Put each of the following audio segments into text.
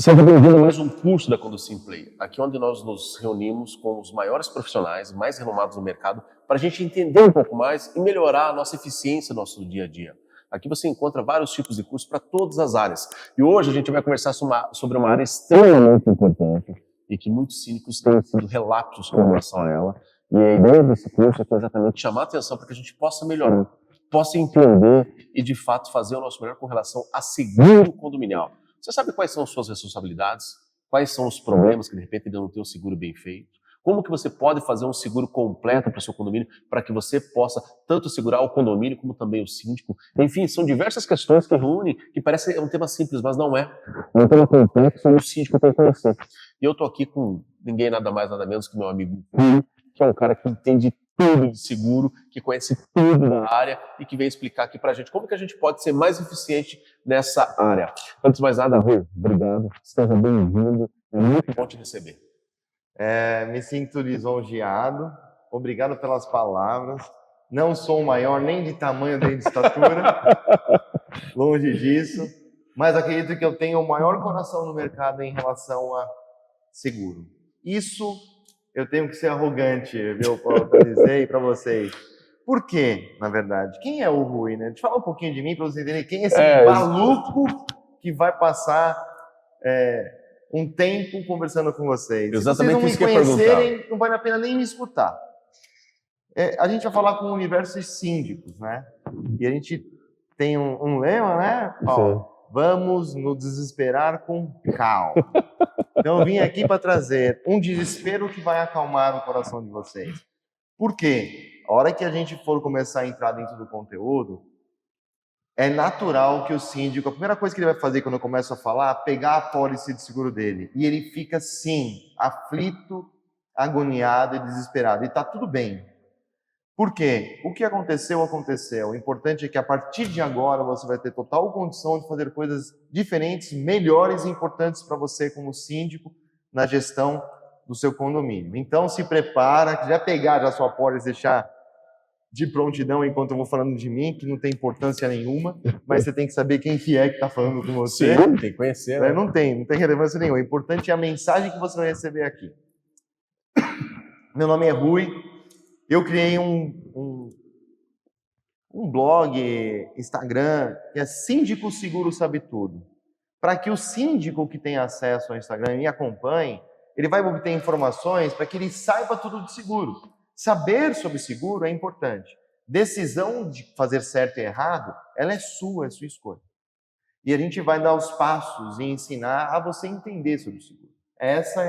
Seja bem-vindo a mais um curso da Conducim Play, aqui onde nós nos reunimos com os maiores profissionais, mais renomados no mercado, para a gente entender um pouco mais e melhorar a nossa eficiência no nosso dia a dia. Aqui você encontra vários tipos de cursos para todas as áreas. E hoje a gente vai conversar sobre uma área extremamente importante e que muitos cínicos têm sido relapsos com relação a ela. E a ideia desse curso é exatamente chamar a atenção para que a gente possa melhorar, possa entender e, de fato, fazer o nosso melhor com relação a seguro condominial. Você sabe quais são as suas responsabilidades? Quais são os problemas que, de repente, ainda não tem um seguro bem feito? Como que você pode fazer um seguro completo para o seu condomínio para que você possa tanto segurar o condomínio como também o síndico? Enfim, são diversas questões que reúnem, que parece um tema simples, mas não é. É um tema complexo e o síndico tem que conhecer. E eu estou aqui com ninguém nada mais, nada menos que meu amigo que é um cara que entende tudo de seguro, que conhece tudo da área e que vem explicar aqui pra gente como que a gente pode ser mais eficiente nessa área. Antes de mais nada, Rui, obrigado. Seja bem-vindo. É muito bom te receber. Me sinto lisonjeado. Obrigado pelas palavras. Não sou o maior nem de tamanho nem de estatura. Longe disso. Mas acredito que eu tenho o maior coração no mercado em relação a seguro. Isso eu tenho que ser arrogante, viu, para dizer para vocês. Por quê, na verdade? Quem é o Rui, né? Deixa eu falar um pouquinho de mim para vocês entenderem quem é esse maluco que vai passar um tempo conversando com vocês. Exatamente. Se vocês não me conhecerem, não vale a pena nem me escutar. A gente vai falar com o universo de síndicos, né? E a gente tem um lema, né, Paulo? Vamos nos desesperar com calma. Então eu vim aqui para trazer um desespero que vai acalmar o coração de vocês. Por quê? A hora que a gente for começar a entrar dentro do conteúdo, é natural que o síndico, a primeira coisa que ele vai fazer quando eu começo a falar, é pegar a pólice de seguro dele. E ele fica, sim, aflito, agoniado e desesperado. E está tudo bem. Por quê? O que aconteceu, aconteceu. O importante é que a partir de agora você vai ter total condição de fazer coisas diferentes, melhores e importantes para você como síndico na gestão do seu condomínio. Então se prepara, já pegar a sua pólice, deixar de prontidão enquanto eu vou falando de mim, que não tem importância nenhuma, mas você tem que saber quem que é que está falando com você. Sim, tem que conhecer. Né? Não tem relevância nenhuma. O importante é a mensagem que você vai receber aqui. Meu nome é Rui. Eu criei um blog, Instagram, que é Síndico Seguro Sabe Tudo. Para que o síndico que tem acesso ao Instagram e me acompanhe, ele vai obter informações para que ele saiba tudo de seguro. Saber sobre seguro é importante. Decisão de fazer certo e errado, ela é sua escolha. E a gente vai dar os passos e ensinar a você entender sobre o seguro. Essa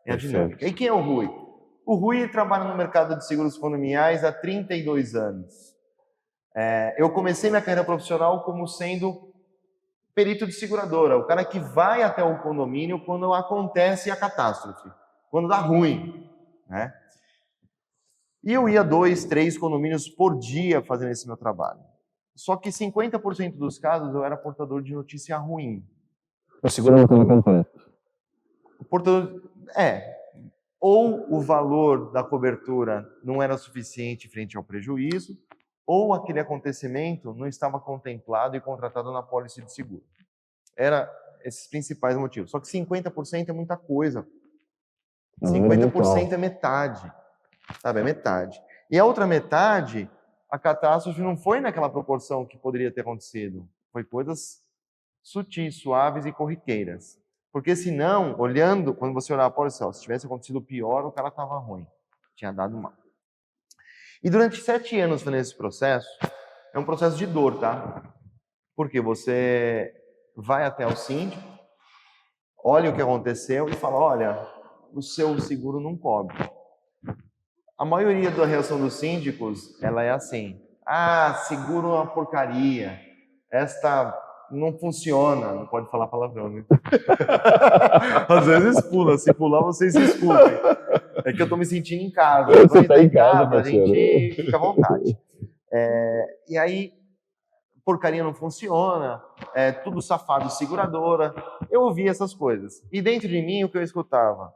é a dinâmica. E quem é o Rui? O Rui trabalha no mercado de seguros condominiais há 32 anos. Eu comecei minha carreira profissional como sendo perito de seguradora, o cara que vai até o condomínio quando acontece a catástrofe, quando dá ruim, né? E eu ia 2, 3 condomínios por dia fazendo esse meu trabalho. Só que 50% dos casos eu era portador de notícia ruim. O seguro não estava completo. Ou o valor da cobertura não era suficiente frente ao prejuízo, ou aquele acontecimento não estava contemplado e contratado na pólice de seguro. Eram esses principais motivos. Só que 50% é muita coisa. 50% é metade. Sabe, é metade. E a outra metade, a catástrofe não foi naquela proporção que poderia ter acontecido. Foi coisas sutis, suaves e corriqueiras. Porque senão, olhando, quando você olhar a pólice, se tivesse acontecido pior, o cara estava ruim. Tinha dado mal. E durante 7 anos fazendo esse processo, é um processo de dor, tá? Porque você vai até o síndico, olha o que aconteceu e fala, olha, o seu seguro não cobre. A maioria da reação dos síndicos, ela é assim, seguro é uma porcaria, esta não funciona, não pode falar palavrão, né? Às vezes pula, se pular vocês se desculpem. É que eu tô me sentindo em casa. Você tá em casa, a gente fica à vontade. E aí, porcaria não funciona, tudo safado, seguradora. Eu ouvia essas coisas. E dentro de mim, o que eu escutava?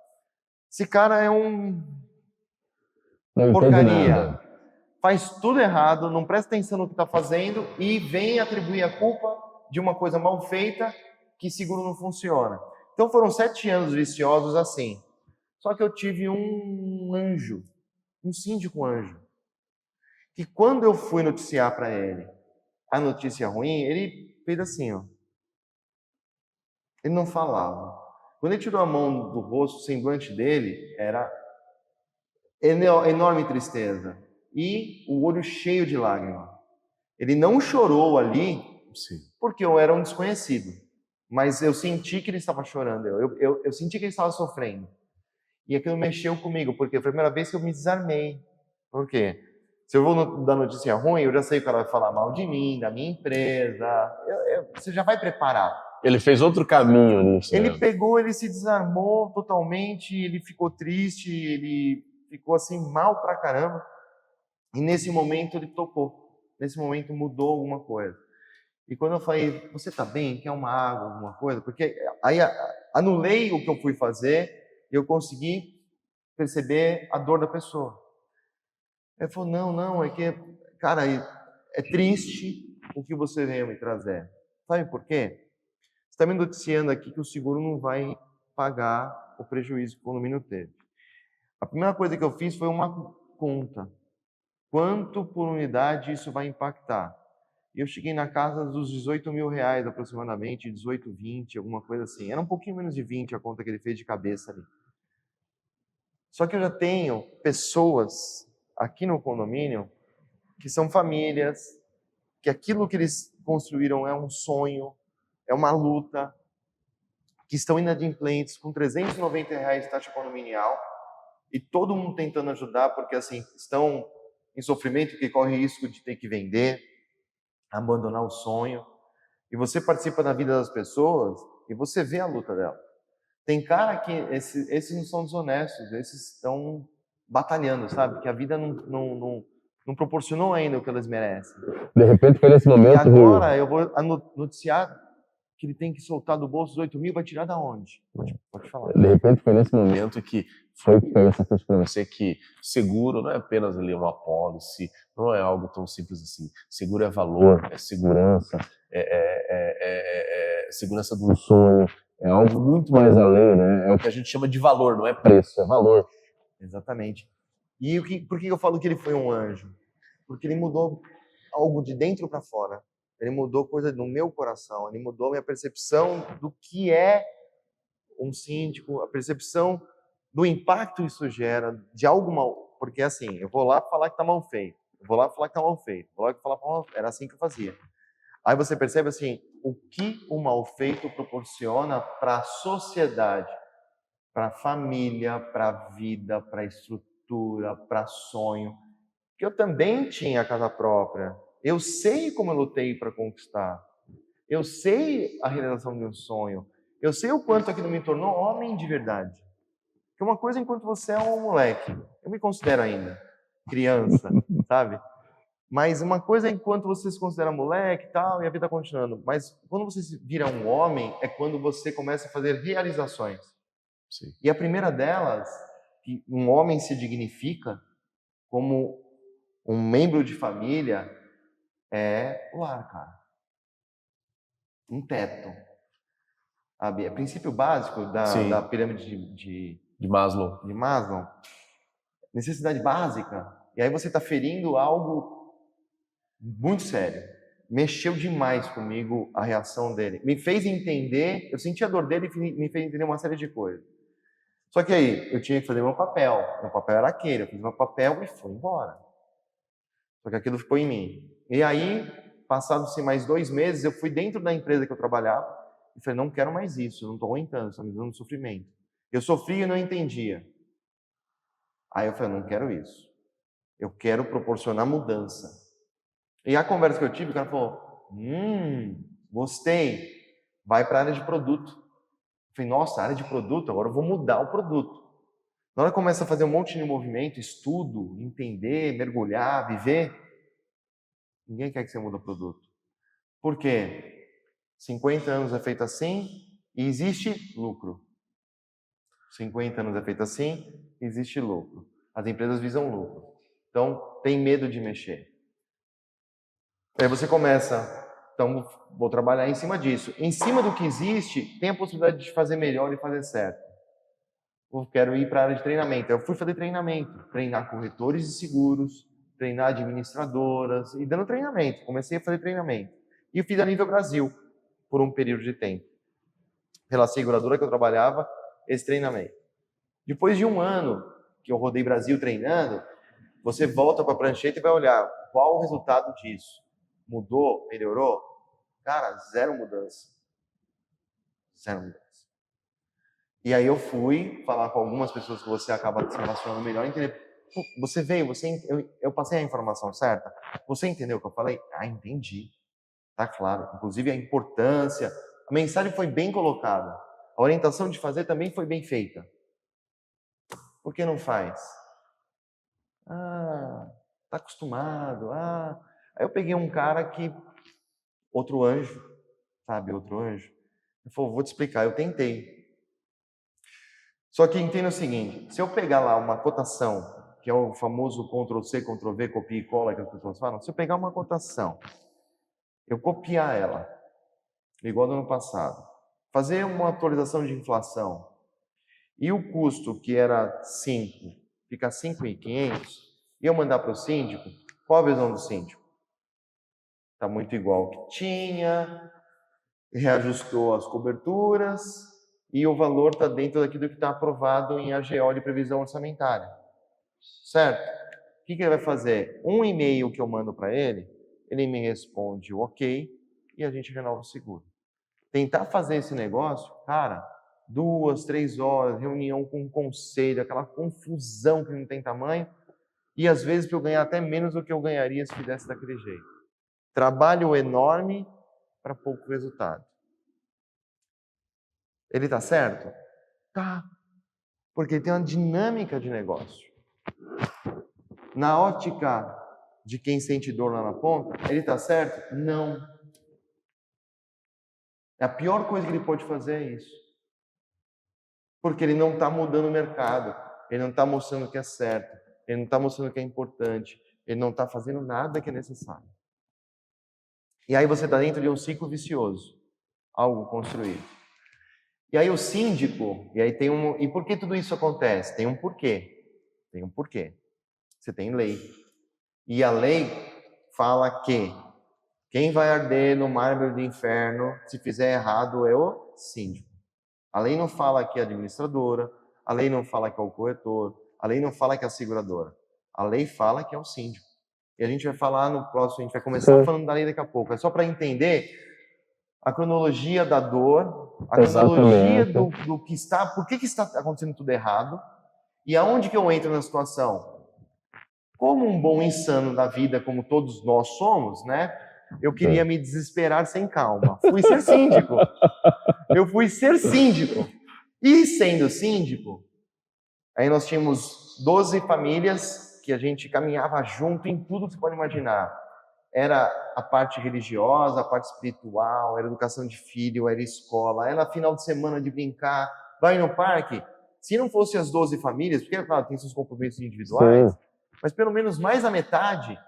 Esse cara é porcaria. Faz tudo errado, não presta atenção no que está fazendo e vem atribuir a culpa de uma coisa mal feita que seguro não funciona. Então foram 7 anos viciosos assim. Só que eu tive um anjo, um síndico anjo, que quando eu fui noticiar para ele a notícia ruim, ele fez assim, ó. Ele não falava. Quando ele tirou a mão do rosto, o semblante dele era enorme tristeza e o olho cheio de lágrimas. Ele não chorou ali, Sim. porque eu era um desconhecido, mas eu senti que ele estava chorando, eu senti que ele estava sofrendo. E aquilo mexeu comigo, porque foi a primeira vez que eu me desarmei. Por quê? Se eu vou dar notícia ruim, eu já sei que o cara vai falar mal de mim, da minha empresa. Você já vai preparado. Ele fez outro caminho nisso. Ele né? pegou, ele se desarmou totalmente, ele ficou triste, ele ficou assim mal pra caramba. E nesse momento ele tocou. Nesse momento mudou alguma coisa. E quando eu falei, você tá bem? Quer uma água, alguma coisa? Porque aí anulei o que eu fui fazer e eu consegui perceber a dor da pessoa. Ele falou, não, é que, cara, é triste o que você veio me trazer. Sabe por quê? Você está me noticiando aqui que o seguro não vai pagar o prejuízo que o condomínio teve. A primeira coisa que eu fiz foi uma conta. Quanto por unidade isso vai impactar? E eu cheguei na casa dos 18 mil reais aproximadamente, 18, 20, alguma coisa assim. Era um pouquinho menos de 20 a conta que ele fez de cabeça ali. Só que eu já tenho pessoas aqui no condomínio que são famílias, que aquilo que eles construíram é um sonho, é uma luta, que estão inadimplentes com R$390 de taxa condominial e todo mundo tentando ajudar porque assim estão em sofrimento, que corre risco de ter que vender, abandonar o sonho. E você participa da vida das pessoas e você vê a luta dela. Tem cara que esses não são desonestos, esses estão batalhando, sabe? Que a vida não proporcionou ainda o que eles merecem. De repente foi nesse momento. E agora eu vou noticiar que ele tem que soltar do bolso 18 mil, vai tirar da onde? Pode falar. De repente foi nesse momento que foi que caiu essa ficha para você que seguro não é apenas ali uma apólice, não é algo tão simples assim. Seguro é valor, é segurança, é segurança do sonho, é algo muito mais além, né? É o que a gente chama de valor, não é preço, é valor. Exatamente. E por que eu falo que ele foi um anjo? Porque ele mudou algo de dentro para fora. Ele mudou coisa no meu coração, ele mudou a minha percepção do que é um síndico, a percepção do impacto que isso gera, de algo mal. Porque assim, eu vou lá falar que tá mal feito, eu vou lá falar que tá mal feito, vou lá falar que mal feito. Era assim que eu fazia. Aí você percebe assim, o que o mal feito proporciona para a sociedade, para a família, para a vida, para a estrutura, para sonho. Que eu também tinha casa própria. Eu sei como eu lutei para conquistar. Eu sei a realização de um sonho. Eu sei o quanto aquilo me tornou homem de verdade. Porque uma coisa enquanto você é um moleque, eu me considero ainda criança, sabe? Mas uma coisa enquanto você se considera moleque e tal, e a vida continuando. Mas quando você vira um homem, é quando você começa a fazer realizações. Sim. E a primeira delas, que um homem se dignifica como um membro de família, é o lar, cara. Um teto. Sabe? É princípio básico da pirâmide de Maslow. De Maslow. Necessidade básica. E aí você está ferindo algo muito sério. Mexeu demais comigo a reação dele. Me fez entender, eu senti a dor dele e me fez entender uma série de coisas. Só que aí, eu tinha que fazer meu papel. Meu papel era aquele, eu fiz meu papel e fui embora. Só que aquilo ficou em mim. E aí, passados-se mais 2 meses, eu fui dentro da empresa que eu trabalhava e falei, não quero mais isso, eu não estou aguentando, estou me dando sofrimento. Eu sofria e não entendia. Aí eu falei, não quero isso. Eu quero proporcionar mudança. E a conversa que eu tive, o cara falou, gostei, vai para a área de produto. Eu falei, nossa, área de produto, agora eu vou mudar o produto. Na hora que começa a fazer um monte de movimento, estudo, entender, mergulhar, viver, ninguém quer que você mude o produto. Por quê? 50 anos é feito assim e existe lucro. 50 anos é feito assim, existe lucro. As empresas visam lucro. Então, tem medo de mexer. Aí você começa Então, vou trabalhar em cima disso. Em cima do que existe, tem a possibilidade de fazer melhor e fazer certo. Eu quero ir para a área de treinamento. Eu fui fazer treinamento, treinar corretores de seguros, treinar administradoras e dando treinamento. Comecei a fazer treinamento. E eu fiz a nível Brasil por um período de tempo. Pela seguradora que eu trabalhava, esse treinamento. Depois de um ano que eu rodei Brasil treinando, você volta para a prancheta e vai olhar qual o resultado disso. Mudou? Melhorou? Cara, zero mudança. Zero mudança. E aí eu fui falar com algumas pessoas que você acaba se relacionando melhor, entender. Você veio, eu passei a informação certa? Você entendeu o que eu falei? Ah, entendi. Tá claro. Inclusive a importância. A mensagem foi bem colocada. A orientação de fazer também foi bem feita. Por que não faz? Ah, tá acostumado. Ah. Aí eu peguei um cara que... Outro anjo, sabe? Outro anjo. Ele falou, vou te explicar. Eu tentei. Só que entenda o seguinte, se eu pegar lá uma cotação, que é o famoso Ctrl+C, Ctrl+V, copia e cola que as pessoas falam, se eu pegar uma cotação, eu copiar ela, igual do ano passado, fazer uma atualização de inflação, e o custo que era 5, fica 5.500, e eu mandar para o síndico, qual a visão do síndico? Está muito igual ao que tinha, reajustou as coberturas, e o valor está dentro daquilo que está aprovado em AGO de previsão orçamentária. Certo? O que ele vai fazer? Um e-mail que eu mando para ele, ele me responde o ok e a gente renova o seguro. Tentar fazer esse negócio, cara, 2, 3 horas, reunião com o conselho, aquela confusão que não tem tamanho, e às vezes para eu ganhar até menos do que eu ganharia se fizesse daquele jeito. Trabalho enorme para pouco resultado. Ele está certo? Tá. Porque tem uma dinâmica de negócio. Na ótica de quem sente dor lá na ponta, ele está certo? Não. A pior coisa que ele pode fazer é isso. Porque ele não está mudando o mercado. Ele não está mostrando o que é certo. Ele não está mostrando o que é importante. Ele não está fazendo nada que é necessário. E aí você está dentro de um ciclo vicioso. Algo construído. E aí o síndico, e aí tem um... E por que tudo isso acontece? Tem um porquê. Tem um porquê. Você tem lei. E a lei fala que quem vai arder no mármore do inferno se fizer errado é o síndico. A lei não fala que é a administradora, a lei não fala que é o corretor, a lei não fala que é a seguradora. A lei fala que é o síndico. E a gente vai falar no próximo, a gente vai começar falando da lei daqui a pouco. É só para entender a cronologia da dor, a cronologia do que está, por que está acontecendo tudo errado, e aonde que eu entro na situação. Como um bom insano da vida, como todos nós somos, né? Eu queria me desesperar sem calma. Fui ser síndico. Eu fui ser síndico. E sendo síndico, aí nós tínhamos 12 famílias que a gente caminhava junto em tudo que você pode imaginar. Era a parte religiosa, a parte espiritual, era educação de filho, era escola, era final de semana de brincar, vai no parque. Se não fosse as 12 famílias, porque, claro, tem seus compromissos individuais, mas pelo menos mais da metade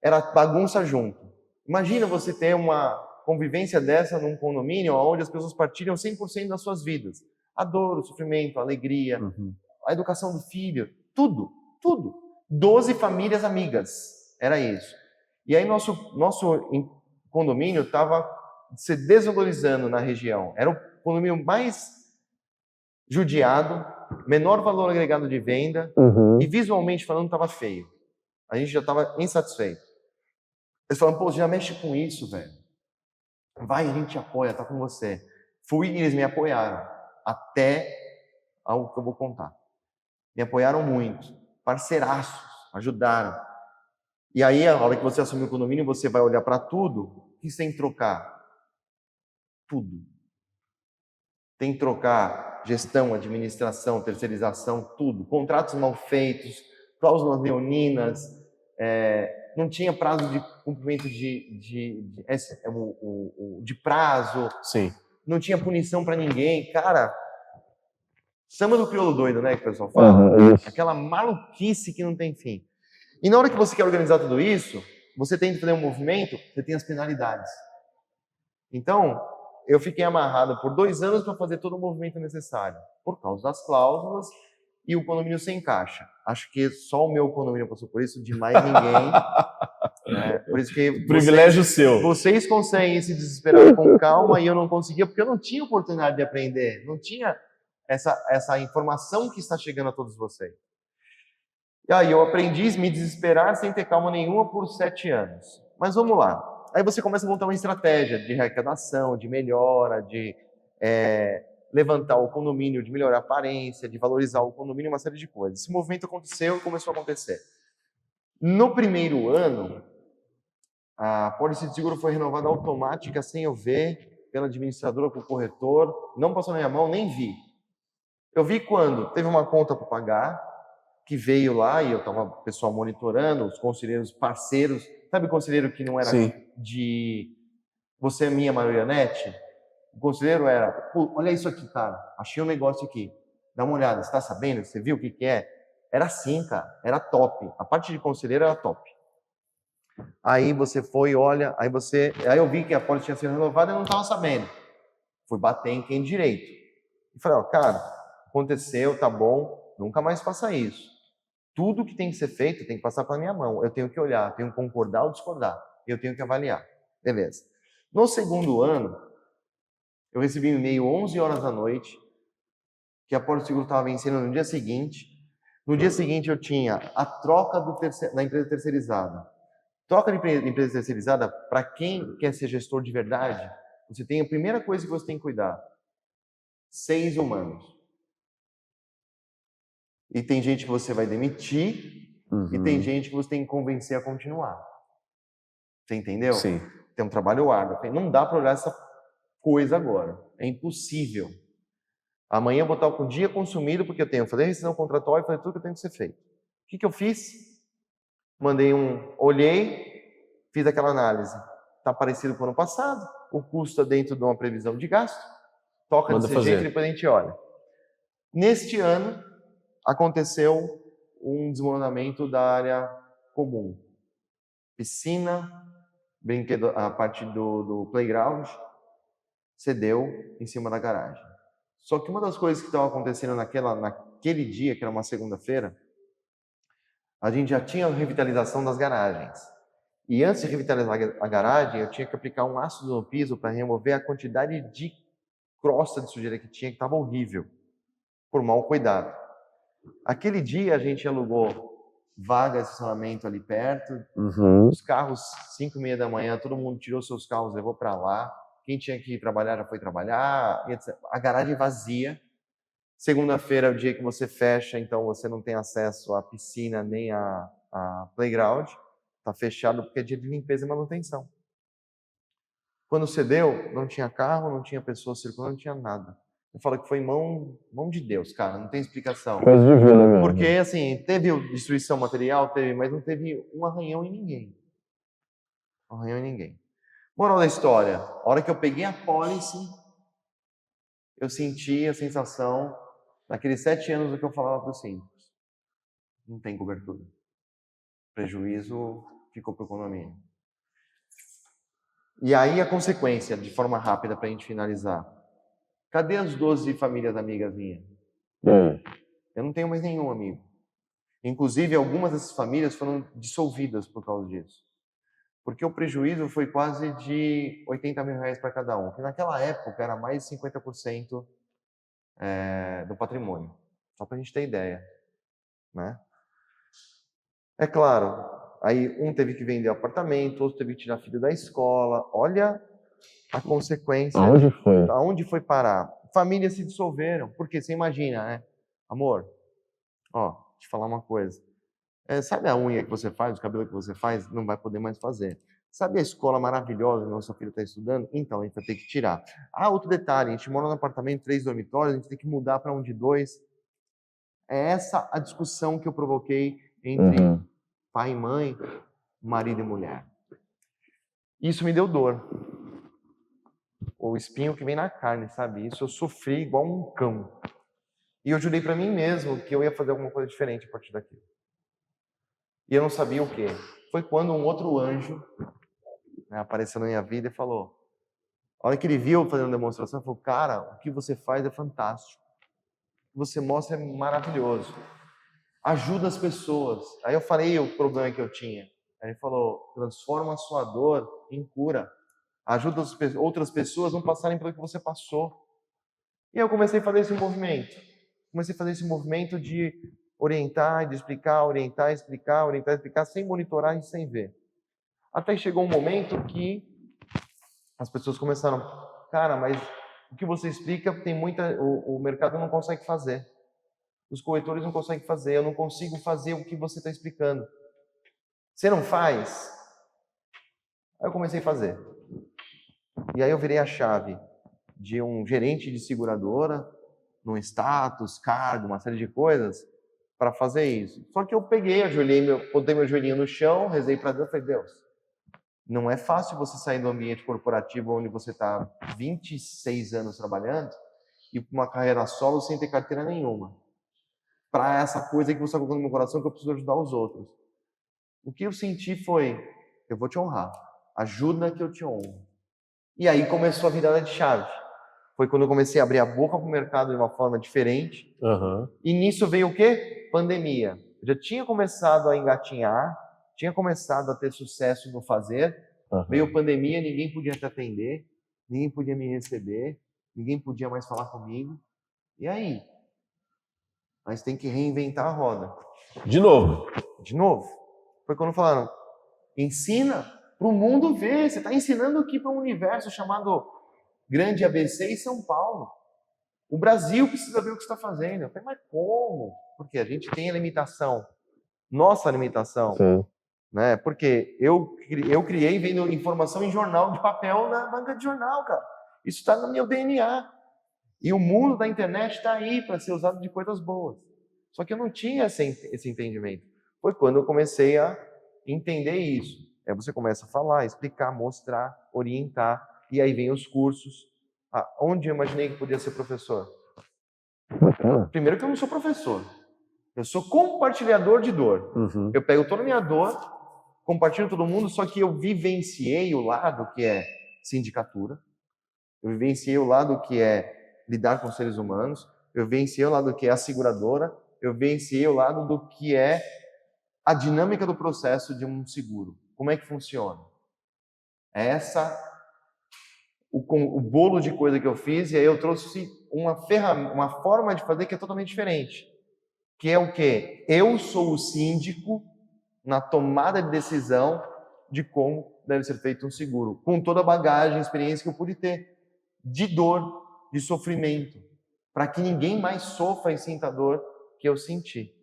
era bagunça junto. Imagina você ter uma convivência dessa num condomínio onde as pessoas partilham 100% das suas vidas. A dor, o sofrimento, a alegria, a educação do filho, tudo, tudo. 12 famílias amigas, era isso. E aí nosso condomínio estava se desvalorizando na região. Era o condomínio mais judiado, menor valor agregado de venda, e visualmente falando estava feio. A gente já estava insatisfeito. Eles falaram, pô, já mexe com isso, velho. Vai, a gente te apoia, tá com você. Fui e eles me apoiaram. Até algo que eu vou contar. Me apoiaram muito. Parceiraços, ajudaram. E aí, a hora que você assumir o condomínio, você vai olhar para tudo. O que você tem que trocar? Tudo. Tem que trocar gestão, administração, terceirização, tudo. Contratos mal feitos, cláusulas leoninas, não tinha prazo de cumprimento de prazo. Sim. Não tinha punição para ninguém. Cara, chama do crioulo doido, né, que o pessoal fala. Aquela maluquice que não tem fim. E na hora que você quer organizar tudo isso, você tem que fazer um movimento, você tem as penalidades. Então, eu fiquei amarrado por 2 anos para fazer todo o movimento necessário, por causa das cláusulas e o condomínio sem caixa. Acho que só o meu condomínio passou por isso, de mais ninguém. Né? Por isso que Privilégio seu. Vocês conseguem se desesperar com calma e eu não conseguia, porque eu não tinha oportunidade de aprender, não tinha essa informação que está chegando a todos vocês. E aí eu aprendi a me desesperar sem ter calma nenhuma por 7 anos. Mas vamos lá. Aí você começa a montar uma estratégia de arrecadação, de melhora, de levantar o condomínio, de melhorar a aparência, de valorizar o condomínio, uma série de coisas. Esse movimento aconteceu e começou a acontecer. No primeiro ano, a pólice de seguro foi renovada automática, sem eu ver, pela administradora, com o corretor. Não passou na minha mão, nem vi. Eu vi quando teve uma conta para pagar, que veio lá e eu estava o pessoal monitorando, os conselheiros parceiros. Sabe o conselheiro que não era de você é minha marionete? O conselheiro era, pô, olha isso aqui, cara, achei um negócio aqui. Dá uma olhada, você está sabendo? Você viu o que é? Era assim, cara, era top. A parte de conselheiro era top. Aí você foi, olha, aí eu vi que a pólice tinha sido renovada e eu não estava sabendo. Fui bater em quem direito. E falei, ó, cara, aconteceu, tá bom, nunca mais faça isso. Tudo que tem que ser feito tem que passar para minha mão. Eu tenho que olhar, tenho que concordar ou discordar. Eu tenho que avaliar. Beleza. No segundo ano, eu recebi um e-mail 11 horas da noite que a pólice de seguro estava vencendo no dia seguinte. No dia seguinte eu tinha a troca da empresa terceirizada. Troca de empresa terceirizada, para quem quer ser gestor de verdade, você tem a primeira coisa que você tem que cuidar. 6 humanos. E tem gente que você vai demitir, e tem gente que você tem que convencer a continuar. Você entendeu? Sim. Tem um trabalho árduo. Não dá para olhar essa coisa agora. É impossível. Amanhã eu vou estar com o dia consumido, porque eu tenho que fazer rescisão contratual e fazer tudo que tem que ser feito. O que eu fiz? Olhei, fiz aquela análise. Está parecido com o ano passado, o custo está dentro de uma previsão de gasto, toca desse jeito e depois a gente olha. Neste ano, aconteceu um desmoronamento da área comum. Piscina, brinquedo, a parte do playground, cedeu em cima da garagem. Só que uma das coisas que estava acontecendo naquele dia, que era uma segunda-feira, a gente já tinha a revitalização das garagens. E antes de revitalizar a garagem, eu tinha que aplicar um ácido no piso para remover a quantidade de crosta de sujeira que tinha, que estava horrível, por mau cuidado. Aquele dia a gente alugou vaga de estacionamento ali perto, os carros, 5h30 da manhã, todo mundo tirou seus carros, levou para lá. Quem tinha que ir trabalhar já foi trabalhar, etc. A garagem vazia. Segunda-feira é o dia que você fecha, então você não tem acesso à piscina nem a playground. Está fechado porque é dia de limpeza e manutenção. Quando cedeu, não tinha carro, não tinha pessoa circulando, não tinha nada. Eu falo que foi mão de Deus, cara, não tem explicação. Coisa divina mesmo. Porque, assim, teve destruição material, teve, mas não teve um arranhão em ninguém. Um arranhão em ninguém. Moral da história, a hora que eu peguei a pólice, eu senti a sensação, naqueles 7 anos, do que eu falava para os síndicos. Não tem cobertura. Prejuízo ficou para o condomínio. E aí a consequência, de forma rápida, para a gente finalizar. Cadê as 12 famílias amigas minhas? Eu não tenho mais nenhum amigo. Inclusive, algumas dessas famílias foram dissolvidas por causa disso. Porque o prejuízo foi quase de R$80 mil para cada um, que naquela época era mais de 50% do patrimônio. Só para a gente ter ideia. Né? É claro, aí um teve que vender apartamento, outro teve que tirar filho da escola. Olha a consequência. Aonde foi? Aonde foi parar? Famílias se dissolveram. Porque você imagina, né? Amor, ó, deixa eu falar uma coisa. Sabe a unha que você faz, o cabelo que você faz? Não vai poder mais fazer. Sabe a escola maravilhosa que nossa filha está estudando? Então, a gente vai ter que tirar. Outro detalhe, a gente mora num apartamento, 3 dormitórios, a gente tem que mudar para um de 2. É essa a discussão que eu provoquei entre pai e mãe, marido e mulher. Isso me deu dor. O espinho que vem na carne, sabe? Isso eu sofri igual um cão. E eu jurei para mim mesmo que eu ia fazer alguma coisa diferente a partir daquilo. E eu não sabia o quê. Foi quando um outro anjo, né, apareceu na minha vida e falou: A hora que ele viu fazendo demonstração, ele falou, cara, o que você faz é fantástico. O que você mostra é maravilhoso. Ajuda as pessoas. Aí eu falei o problema que eu tinha. Aí ele falou, transforma a sua dor em cura. Ajuda outras pessoas a não passarem pelo que você passou. E eu comecei a fazer esse movimento. Comecei a fazer esse movimento de orientar, de explicar, orientar, explicar, sem monitorar e sem ver. Até chegou um momento que as pessoas começaram, cara, mas o que você explica tem o mercado não consegue fazer. Os corretores não conseguem fazer, eu não consigo fazer o que você está explicando. Você não faz? Aí eu comecei a fazer. E aí eu virei a chave de um gerente de seguradora, num status, cargo, uma série de coisas, para fazer isso. Só que eu peguei, botei meu joelhinho no chão, rezei para Deus, falei, Deus, não é fácil você sair do ambiente corporativo onde você está 26 anos trabalhando e para uma carreira solo sem ter carteira nenhuma. Para essa coisa que você está colocando no meu coração que eu preciso ajudar os outros. O que eu senti foi, eu vou te honrar. Ajuda que eu te honro. E aí começou a virada de chave. Foi quando eu comecei a abrir a boca para o mercado de uma forma diferente. E nisso veio o quê? Pandemia. Eu já tinha começado a engatinhar, tinha começado a ter sucesso no fazer. Veio pandemia, ninguém podia te atender, ninguém podia me receber, ninguém podia mais falar comigo. E aí? Mas tem que reinventar a roda. De novo. De novo. Foi quando falaram, ensina para o mundo ver. Você está ensinando aqui para um universo chamado Grande ABC e São Paulo. O Brasil precisa ver o que você está fazendo. Eu falei, mas como? Porque a gente tem a limitação. Nossa limitação. Sim. Né? Porque eu criei vendo informação em jornal de papel na banca de jornal, cara. Isso está no meu DNA. E o mundo da internet está aí para ser usado de coisas boas. Só que eu não tinha esse entendimento. Foi quando eu comecei a entender isso. Aí você começa a falar, explicar, mostrar, orientar. E aí vem os cursos. Onde eu imaginei que podia ser professor? Primeiro que eu não sou professor. Eu sou compartilhador de dor. Eu pego toda a minha dor, compartilho com todo mundo, só que eu vivenciei o lado que é sindicatura. Eu vivenciei o lado que é lidar com seres humanos. Eu vivenciei o lado que é a seguradora. Eu vivenciei o lado do que é a dinâmica do processo de um seguro. Como é que funciona? É o bolo de coisa que eu fiz, e aí eu trouxe uma forma de fazer que é totalmente diferente. Que é o quê? Eu sou o síndico na tomada de decisão de como deve ser feito um seguro, com toda a bagagem, experiência que eu pude ter, de dor, de sofrimento, para que ninguém mais sofra e sinta a dor que eu senti.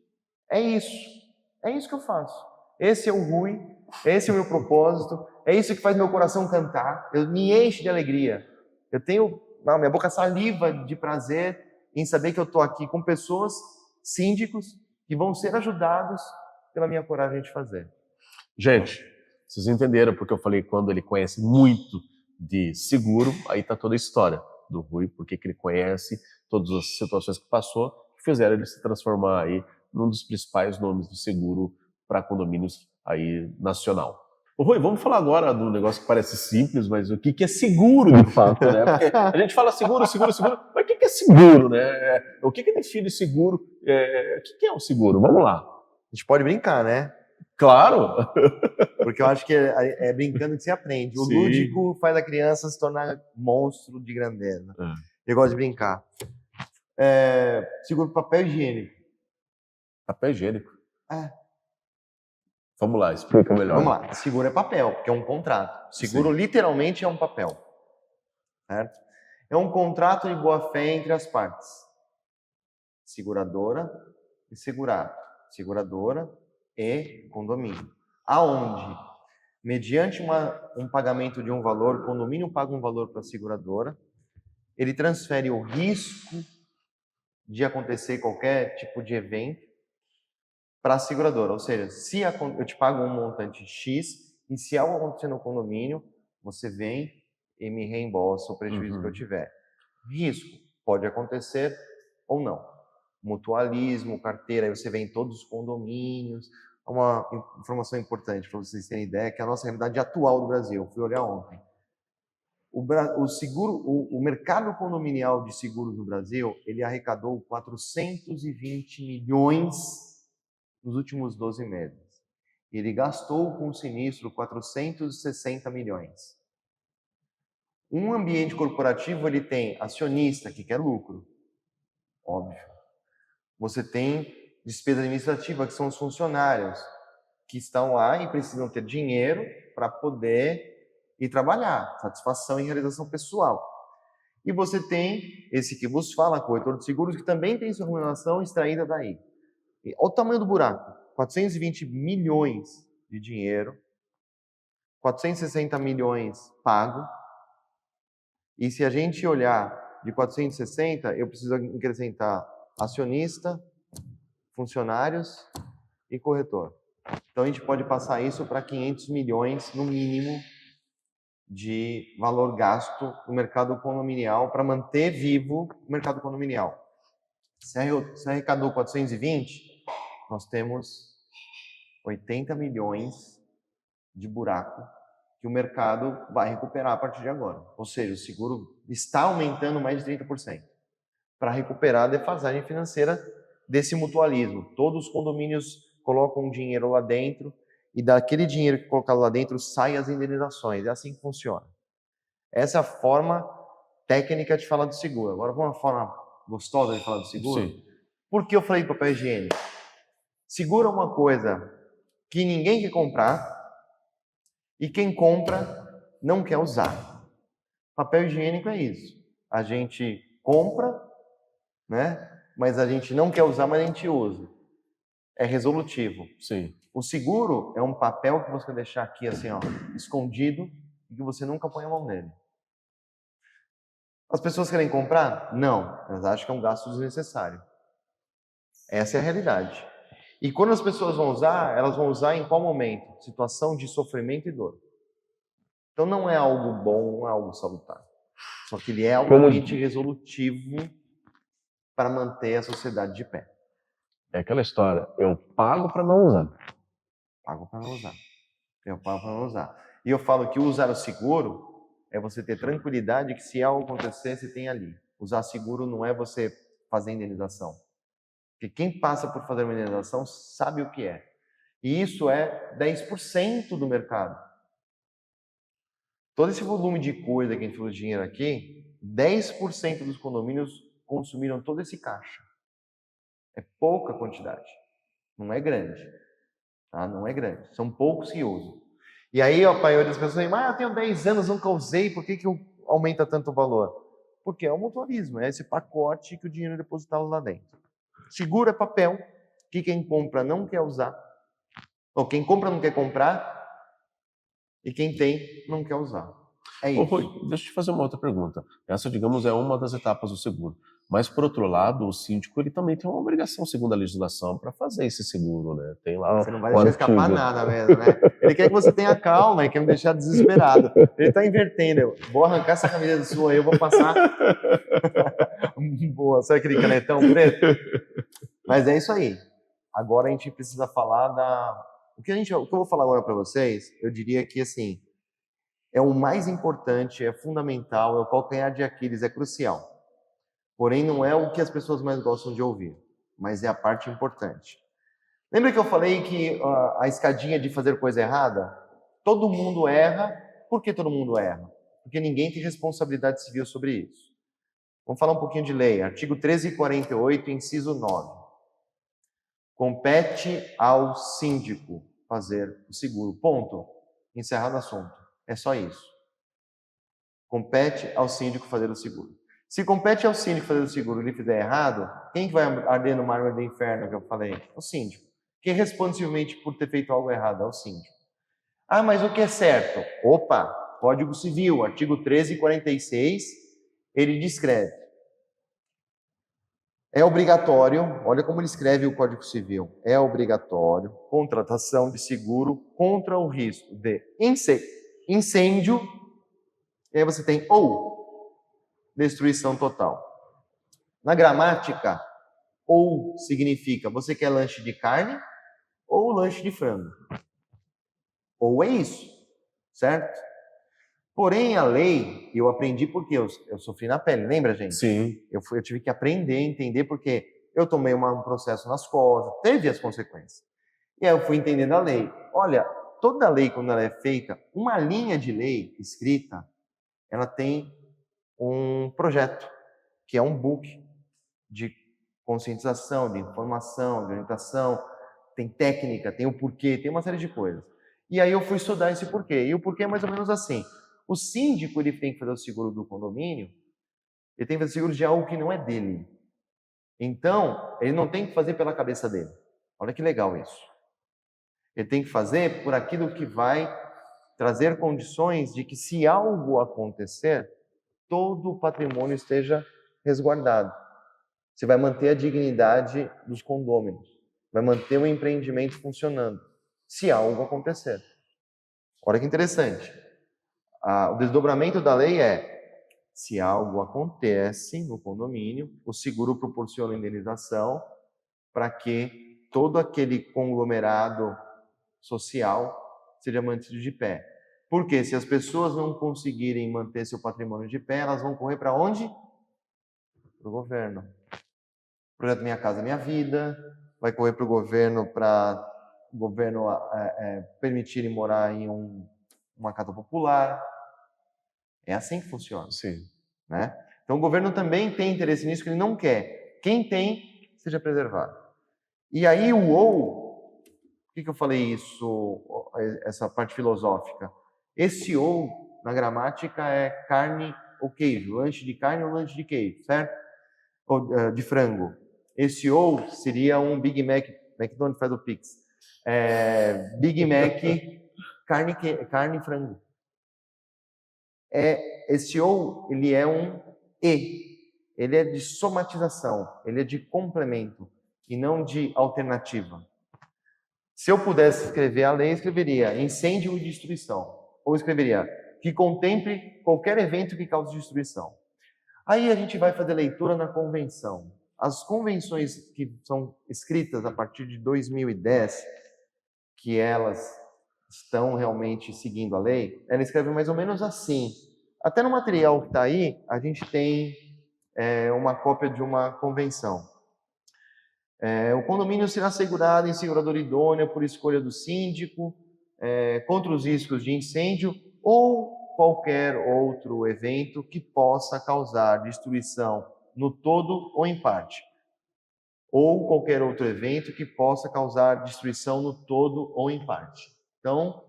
É isso que eu faço. Esse é o Rui, esse é o meu propósito, é isso que faz meu coração cantar, me enche de alegria. Eu tenho, minha boca saliva de prazer em saber que eu estou aqui com pessoas, síndicos, que vão ser ajudados pela minha coragem de fazer. Gente, vocês entenderam porque eu falei quando ele conhece muito de seguro, aí está toda a história do Rui, porque ele conhece todas as situações que passou, que fizeram ele se transformar aí num dos principais nomes do seguro para condomínios aí nacional. Ô, Rui, vamos falar agora do negócio que parece simples, mas o que é seguro de fato, né? Porque a gente fala seguro, seguro, seguro, mas o que é seguro, né? O que define seguro? O que é um seguro? Vamos lá. A gente pode brincar, né? Claro! Porque eu acho que é brincando que se aprende. O lúdico faz a criança se tornar monstro de grandeza. Eu gosto de brincar. Seguro papel higiênico. Papel higiênico? Vamos lá, explica melhor. Vamos lá. Seguro é papel, porque é um contrato. Seguro literalmente é um papel. Certo? É um contrato de boa-fé entre as partes. Seguradora e segurado. Seguradora e condomínio. Aonde, mediante um pagamento de um valor, o condomínio paga um valor para a seguradora, ele transfere o risco de acontecer qualquer tipo de evento para a seguradora. Ou seja, se eu te pago um montante X e se algo acontecer no condomínio, você vem e me reembolsa o prejuízo que eu tiver. Risco pode acontecer ou não. Mutualismo, carteira, aí você vê em todos os condomínios. Uma informação importante para vocês terem ideia, que é a nossa realidade atual do Brasil. Eu fui olhar ontem. o mercado condominial de seguros no Brasil, ele arrecadou 420 milhões nos últimos 12 meses. Ele gastou com o sinistro 460 milhões. Um ambiente corporativo, ele tem acionista que quer lucro, óbvio. Você tem despesa administrativa, que são os funcionários, que estão lá e precisam ter dinheiro para poder ir trabalhar, satisfação e realização pessoal. E você tem esse que vos fala, corretor de seguros, que também tem sua remuneração extraída daí. E olha o tamanho do buraco, 420 milhões de dinheiro, 460 milhões pago, e se a gente olhar de 460, eu preciso acrescentar acionista, funcionários e corretor. Então a gente pode passar isso para 500 milhões no mínimo de valor gasto no mercado condominial para manter vivo o mercado condominial. Se arrecadou 420, nós temos 80 milhões de buraco que o mercado vai recuperar a partir de agora. Ou seja, o seguro está aumentando mais de 30% para recuperar a defasagem financeira desse mutualismo. Todos os condomínios colocam dinheiro lá dentro e daquele dinheiro que colocado lá dentro saem as indenizações. É assim que funciona. Essa é a forma técnica de falar do seguro. Agora, uma forma gostosa de falar do seguro? Sim. Por que eu falei papel higiênico? Seguro é uma coisa que ninguém quer comprar e quem compra não quer usar. Papel higiênico é isso. A gente compra, né? Mas a gente não quer usar, mas a gente usa. É resolutivo. Sim. O seguro é um papel que você vai deixar aqui assim, ó, escondido e que você nunca põe a mão nele. As pessoas querem comprar? Não. Elas acham que é um gasto desnecessário. Essa é a realidade. E quando as pessoas vão usar, elas vão usar em qual momento? Situação de sofrimento e dor. Então não é algo bom, não é algo salutar. Só que ele é altamente resolutivo para manter a sociedade de pé. É aquela história, eu pago para não usar. Pago para não usar. Eu pago para não usar. E eu falo que usar o seguro é você ter tranquilidade que se algo acontecer, você tem ali. Usar seguro não é você fazer indenização. Porque quem passa por fazer uma indenização sabe o que é. E isso é 10% do mercado. Todo esse volume de coisa que a gente falou de dinheiro aqui, 10% dos condomínios consumiram todo esse caixa. É pouca quantidade. Não é grande. Tá? Não é grande. São poucos que usam. E aí a maioria das pessoas dizem, eu tenho 10 anos, nunca usei, por que aumenta tanto o valor? Porque é o mutualismo, é esse pacote que o dinheiro é depositado lá dentro. Seguro é papel, que quem compra não quer usar. Ou quem compra não quer comprar, e quem tem não quer usar. É isso. Ô, Rui, deixa eu te fazer uma outra pergunta. Essa, digamos, é uma das etapas do seguro. Mas, por outro lado, o síndico ele também tem uma obrigação, segundo a legislação, para fazer esse seguro, né? Tem lá Você não vai deixar escapar nada mesmo, né? Ele quer que você tenha calma, ele quer me deixar desesperado. Ele está invertendo. Eu vou arrancar essa camisa sua aí, eu vou passar. Boa, sabe aquele canetão preto? Mas é isso aí. Agora a gente precisa falar da... O que eu vou falar agora para vocês, eu diria que, assim, é o mais importante, é fundamental, é o calcanhar de Aquiles, é crucial. Porém, não é o que as pessoas mais gostam de ouvir, mas é a parte importante. Lembra que eu falei que a escadinha de fazer coisa errada? Todo mundo erra. Por que todo mundo erra? Porque ninguém tem responsabilidade civil sobre isso. Vamos falar um pouquinho de lei. Artigo 1348, inciso 9. Compete ao síndico fazer o seguro. Ponto. Encerrado o assunto. É só isso. Compete ao síndico fazer o seguro. Se compete ao síndico fazer o seguro e ele fizer errado, quem que vai arder no mármore do inferno que eu falei? O síndico. Quem responde civilmente por ter feito algo errado é o síndico. Ah, mas o que é certo? Opa, Código Civil, artigo 1346, ele descreve. É obrigatório, olha como ele escreve o Código Civil, é obrigatório contratação de seguro contra o risco de incêndio, e aí você tem ou destruição total. Na gramática, ou significa você quer lanche de carne ou lanche de frango. Ou é isso, certo? Porém, a lei, eu aprendi porque eu sofri na pele, lembra, gente? Sim. Eu tive que aprender, entender, porque eu tomei um processo nas costas, teve as consequências. E aí eu fui entendendo a lei. Olha, toda lei, quando ela é feita, uma linha de lei escrita, ela tem um projeto, que é um book de conscientização, de informação, de orientação, tem técnica, tem o porquê, tem uma série de coisas. E aí eu fui estudar esse porquê. E o porquê é mais ou menos assim. O síndico, ele tem que fazer o seguro do condomínio, ele tem que fazer o seguro de algo que não é dele. Então, ele não tem que fazer pela cabeça dele. Olha que legal isso. Ele tem que fazer por aquilo que vai trazer condições de que, se algo acontecer, todo o patrimônio esteja resguardado. Você vai manter a dignidade dos condôminos, vai manter o empreendimento funcionando, se algo acontecer. Olha que interessante. O desdobramento da lei é: se algo acontece no condomínio, o seguro proporciona indenização para que todo aquele conglomerado social seja mantido de pé. Porque se as pessoas não conseguirem manter seu patrimônio de pé, elas vão correr para onde? Para o governo. O projeto Minha Casa Minha Vida vai correr para o governo permitirem morar em uma casa popular. É assim que funciona. Sim. Né? Então o governo também tem interesse nisso, que ele não quer. Quem tem, seja preservado. E aí por que eu falei isso, essa parte filosófica? Esse ou, na gramática, é carne ou queijo, lanche de carne ou lanche de queijo, certo? Ou de frango. Esse ou seria um Big Mac, McDonald's faz o Pix. Big Mac, carne e frango. Esse ou, ele é um e. Ele é de somatização, ele é de complemento e não de alternativa. Se eu pudesse escrever a lei, escreveria incêndio e destruição. Ou escreveria que contemple qualquer evento que cause destruição. Aí a gente vai fazer leitura na convenção. As convenções que são escritas a partir de 2010, que elas estão realmente seguindo a lei, ela escreve mais ou menos assim. Até no material que está aí, a gente tem uma cópia de uma convenção. O condomínio será assegurado em seguradora idônea por escolha do síndico, contra os riscos de incêndio ou qualquer outro evento que possa causar destruição no todo ou em parte. Ou qualquer outro evento que possa causar destruição no todo ou em parte. Então,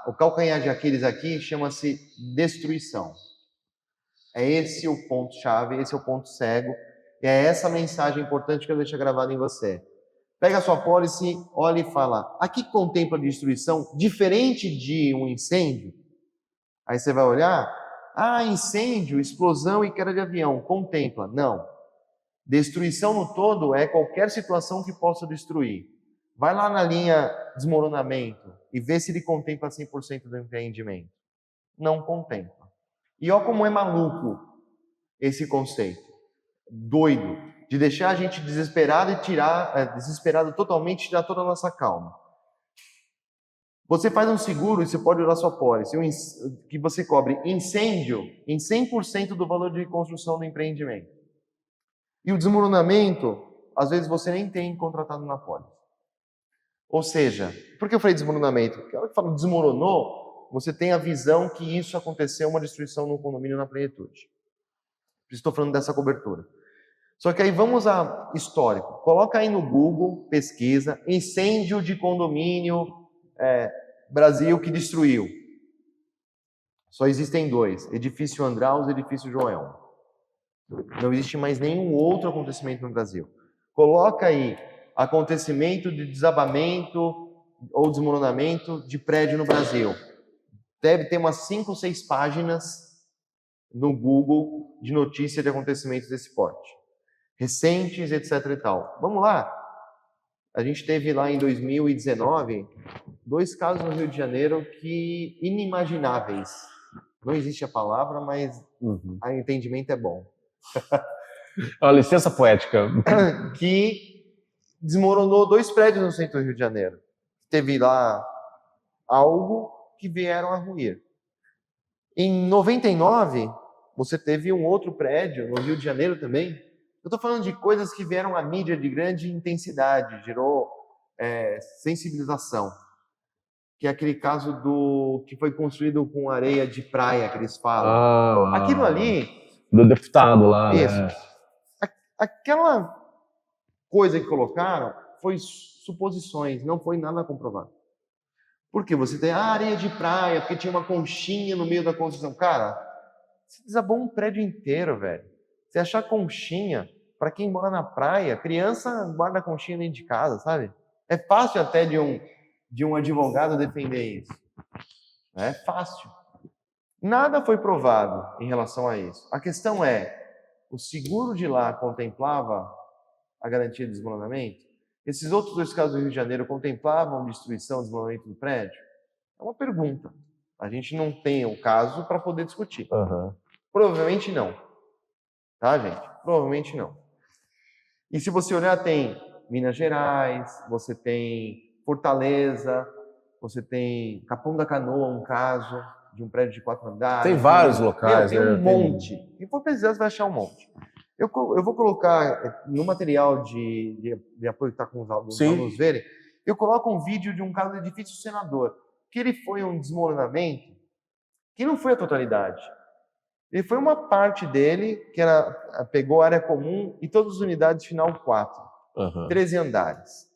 o calcanhar de Aquiles aqui chama-se destruição. É esse o ponto-chave, esse é o ponto cego. E é essa mensagem importante que eu deixo gravada em você. Pega a sua pólice, olha e fala: aqui contempla destruição diferente de um incêndio? Aí você vai olhar: incêndio, explosão e queda de avião, contempla. Não. Destruição no todo é qualquer situação que possa destruir. Vai lá na linha desmoronamento e vê se ele contempla 100% do empreendimento. Não contempla. E olha como é maluco esse conceito. Doido. De deixar a gente desesperado e desesperado totalmente, tirar toda a nossa calma. Você faz um seguro e você pode usar sua pólice, que você cobre incêndio em 100% do valor de construção do empreendimento. E o desmoronamento, às vezes você nem tem contratado na pólice. Ou seja, por que eu falei desmoronamento? Porque a hora que eu falo desmoronou, você tem a visão que isso aconteceu, uma destruição no condomínio na plenitude. Estou falando dessa cobertura. Só que aí vamos a histórico. Coloca aí no Google, pesquisa, incêndio de condomínio Brasil que destruiu. Só existem dois, edifício Andraus e edifício Joelma. Não existe mais nenhum outro acontecimento no Brasil. Coloca aí acontecimento de desabamento ou desmoronamento de prédio no Brasil. Deve ter umas 5 ou 6 páginas no Google de notícia de acontecimentos desse porte. Recentes, etc e tal. Vamos lá? A gente teve lá em 2019 2 casos no Rio de Janeiro que inimagináveis. Não existe a palavra, mas o entendimento é bom. Uma licença poética. Que desmoronou 2 prédios no centro do Rio de Janeiro. Teve lá algo que vieram a ruir. Em 99, você teve um outro prédio no Rio de Janeiro também. Eu estou falando de coisas que vieram à mídia de grande intensidade, gerou sensibilização. Que é aquele caso que foi construído com areia de praia, que eles falam. Aquilo ali... Do deputado lá, isso, né? Aquela coisa que colocaram foi suposições, não foi nada comprovado. Porque você tem areia de praia, porque tinha uma conchinha no meio da construção. Cara, você desabou um prédio inteiro, velho. Você achar conchinha, para quem mora na praia, criança guarda conchinha dentro de casa, sabe? É fácil até de um advogado defender isso. É fácil. Nada foi provado em relação a isso. A questão é, o seguro de lá contemplava a garantia de desmoronamento? Esses outros 2 casos do Rio de Janeiro contemplavam destruição, desmoronamento do prédio? É uma pergunta. A gente não tem o caso para poder discutir. Provavelmente não. Tá, gente? Provavelmente não. E se você olhar, tem Minas Gerais, você tem Fortaleza, você tem Capão da Canoa, um caso de um prédio de 4 andares. Tem vários locais. Tem um monte. Se for precisar, você vai achar um monte. Eu vou colocar no material de apoio que está com os alunos verem, eu coloco um vídeo de um caso de edifício senador, que ele foi um desmoronamento que não foi a totalidade. Ele foi uma parte dele, que pegou a área comum e todas as unidades final 4, 13 andares.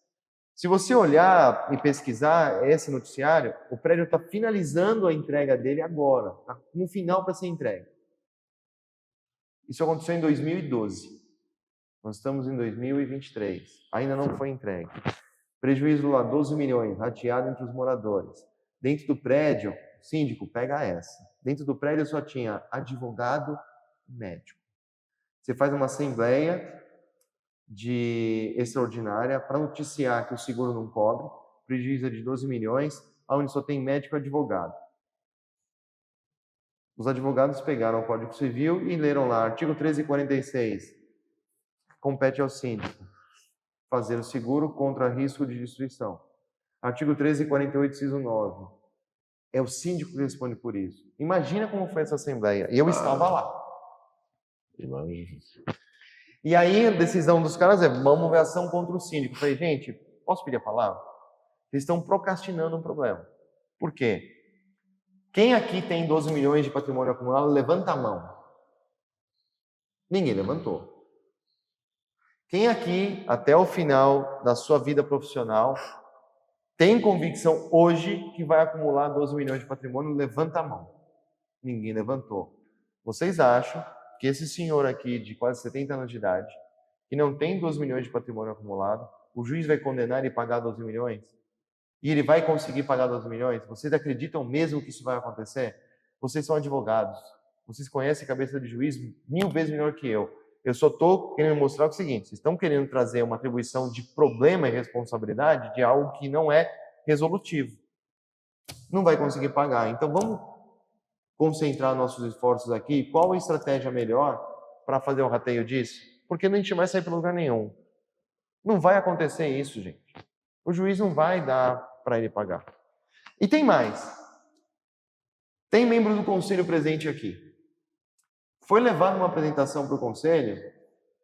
Se você olhar e pesquisar esse noticiário, o prédio está finalizando a entrega dele agora, está no final para ser entregue. Isso aconteceu em 2012. Nós estamos em 2023. Ainda não foi entregue. Prejuízo lá, 12 milhões, rateado entre os moradores. Dentro do prédio, síndico, pega essa. Dentro do prédio só tinha advogado e médico. Você faz uma assembleia extraordinária para noticiar que o seguro não cobre, prejuízo é de 12 milhões, onde só tem médico e advogado. Os advogados pegaram o Código Civil e leram lá, artigo 1346, compete ao síndico fazer o seguro contra risco de destruição. Artigo 1348, inciso 9, é o síndico que responde por isso. Imagina como foi essa assembleia. E eu estava lá. Imagina. E aí a decisão dos caras é, vamos ver ação contra o síndico. Eu falei, gente, posso pedir a palavra? Eles estão procrastinando um problema. Por quê? Quem aqui tem 12 milhões de patrimônio acumulado, levanta a mão. Ninguém levantou. Quem aqui, até o final da sua vida profissional, tem convicção hoje que vai acumular 12 milhões de patrimônio, levanta a mão. Ninguém levantou. Vocês acham que esse senhor aqui, de quase 70 anos de idade, que não tem 12 milhões de patrimônio acumulado, o juiz vai condenar ele a pagar 12 milhões? E ele vai conseguir pagar 12 milhões? Vocês acreditam mesmo que isso vai acontecer? Vocês são advogados. Vocês conhecem a cabeça de juiz 1000 vezes melhor que eu. Eu só estou querendo mostrar o seguinte, vocês estão querendo trazer uma atribuição de problema e responsabilidade de algo que não é resolutivo. Não vai conseguir pagar. Então vamos concentrar nossos esforços aqui. Qual a estratégia melhor para fazer o rateio disso? Porque a gente não vai sair para lugar nenhum. Não vai acontecer isso, gente. O juiz não vai dar para ele pagar. E tem mais. Tem membro do conselho presente aqui. Foi levado uma apresentação para o conselho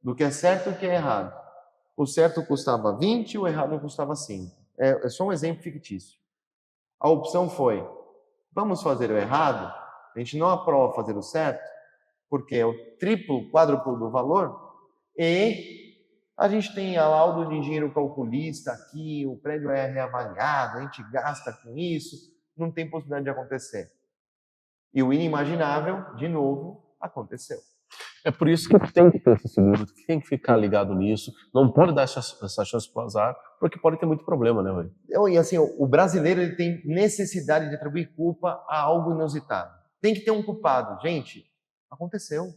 do que é certo e o que é errado. O certo custava 20, o errado custava 5. É só um exemplo fictício. A opção foi, vamos fazer o errado? A gente não aprova fazer o certo, porque é o triplo, quádruplo do valor, e a gente tem a laudo de engenheiro calculista aqui, o prédio é reavaliado, a gente gasta com isso, não tem possibilidade de acontecer. E o inimaginável, de novo, aconteceu. É por isso que tem que ter esse seguro, que tem que ficar ligado nisso, não pode dar essa chance para o azar, porque pode ter muito problema, né, Rui? E assim, o brasileiro ele tem necessidade de atribuir culpa a algo inusitado. Tem que ter um culpado. Gente, aconteceu.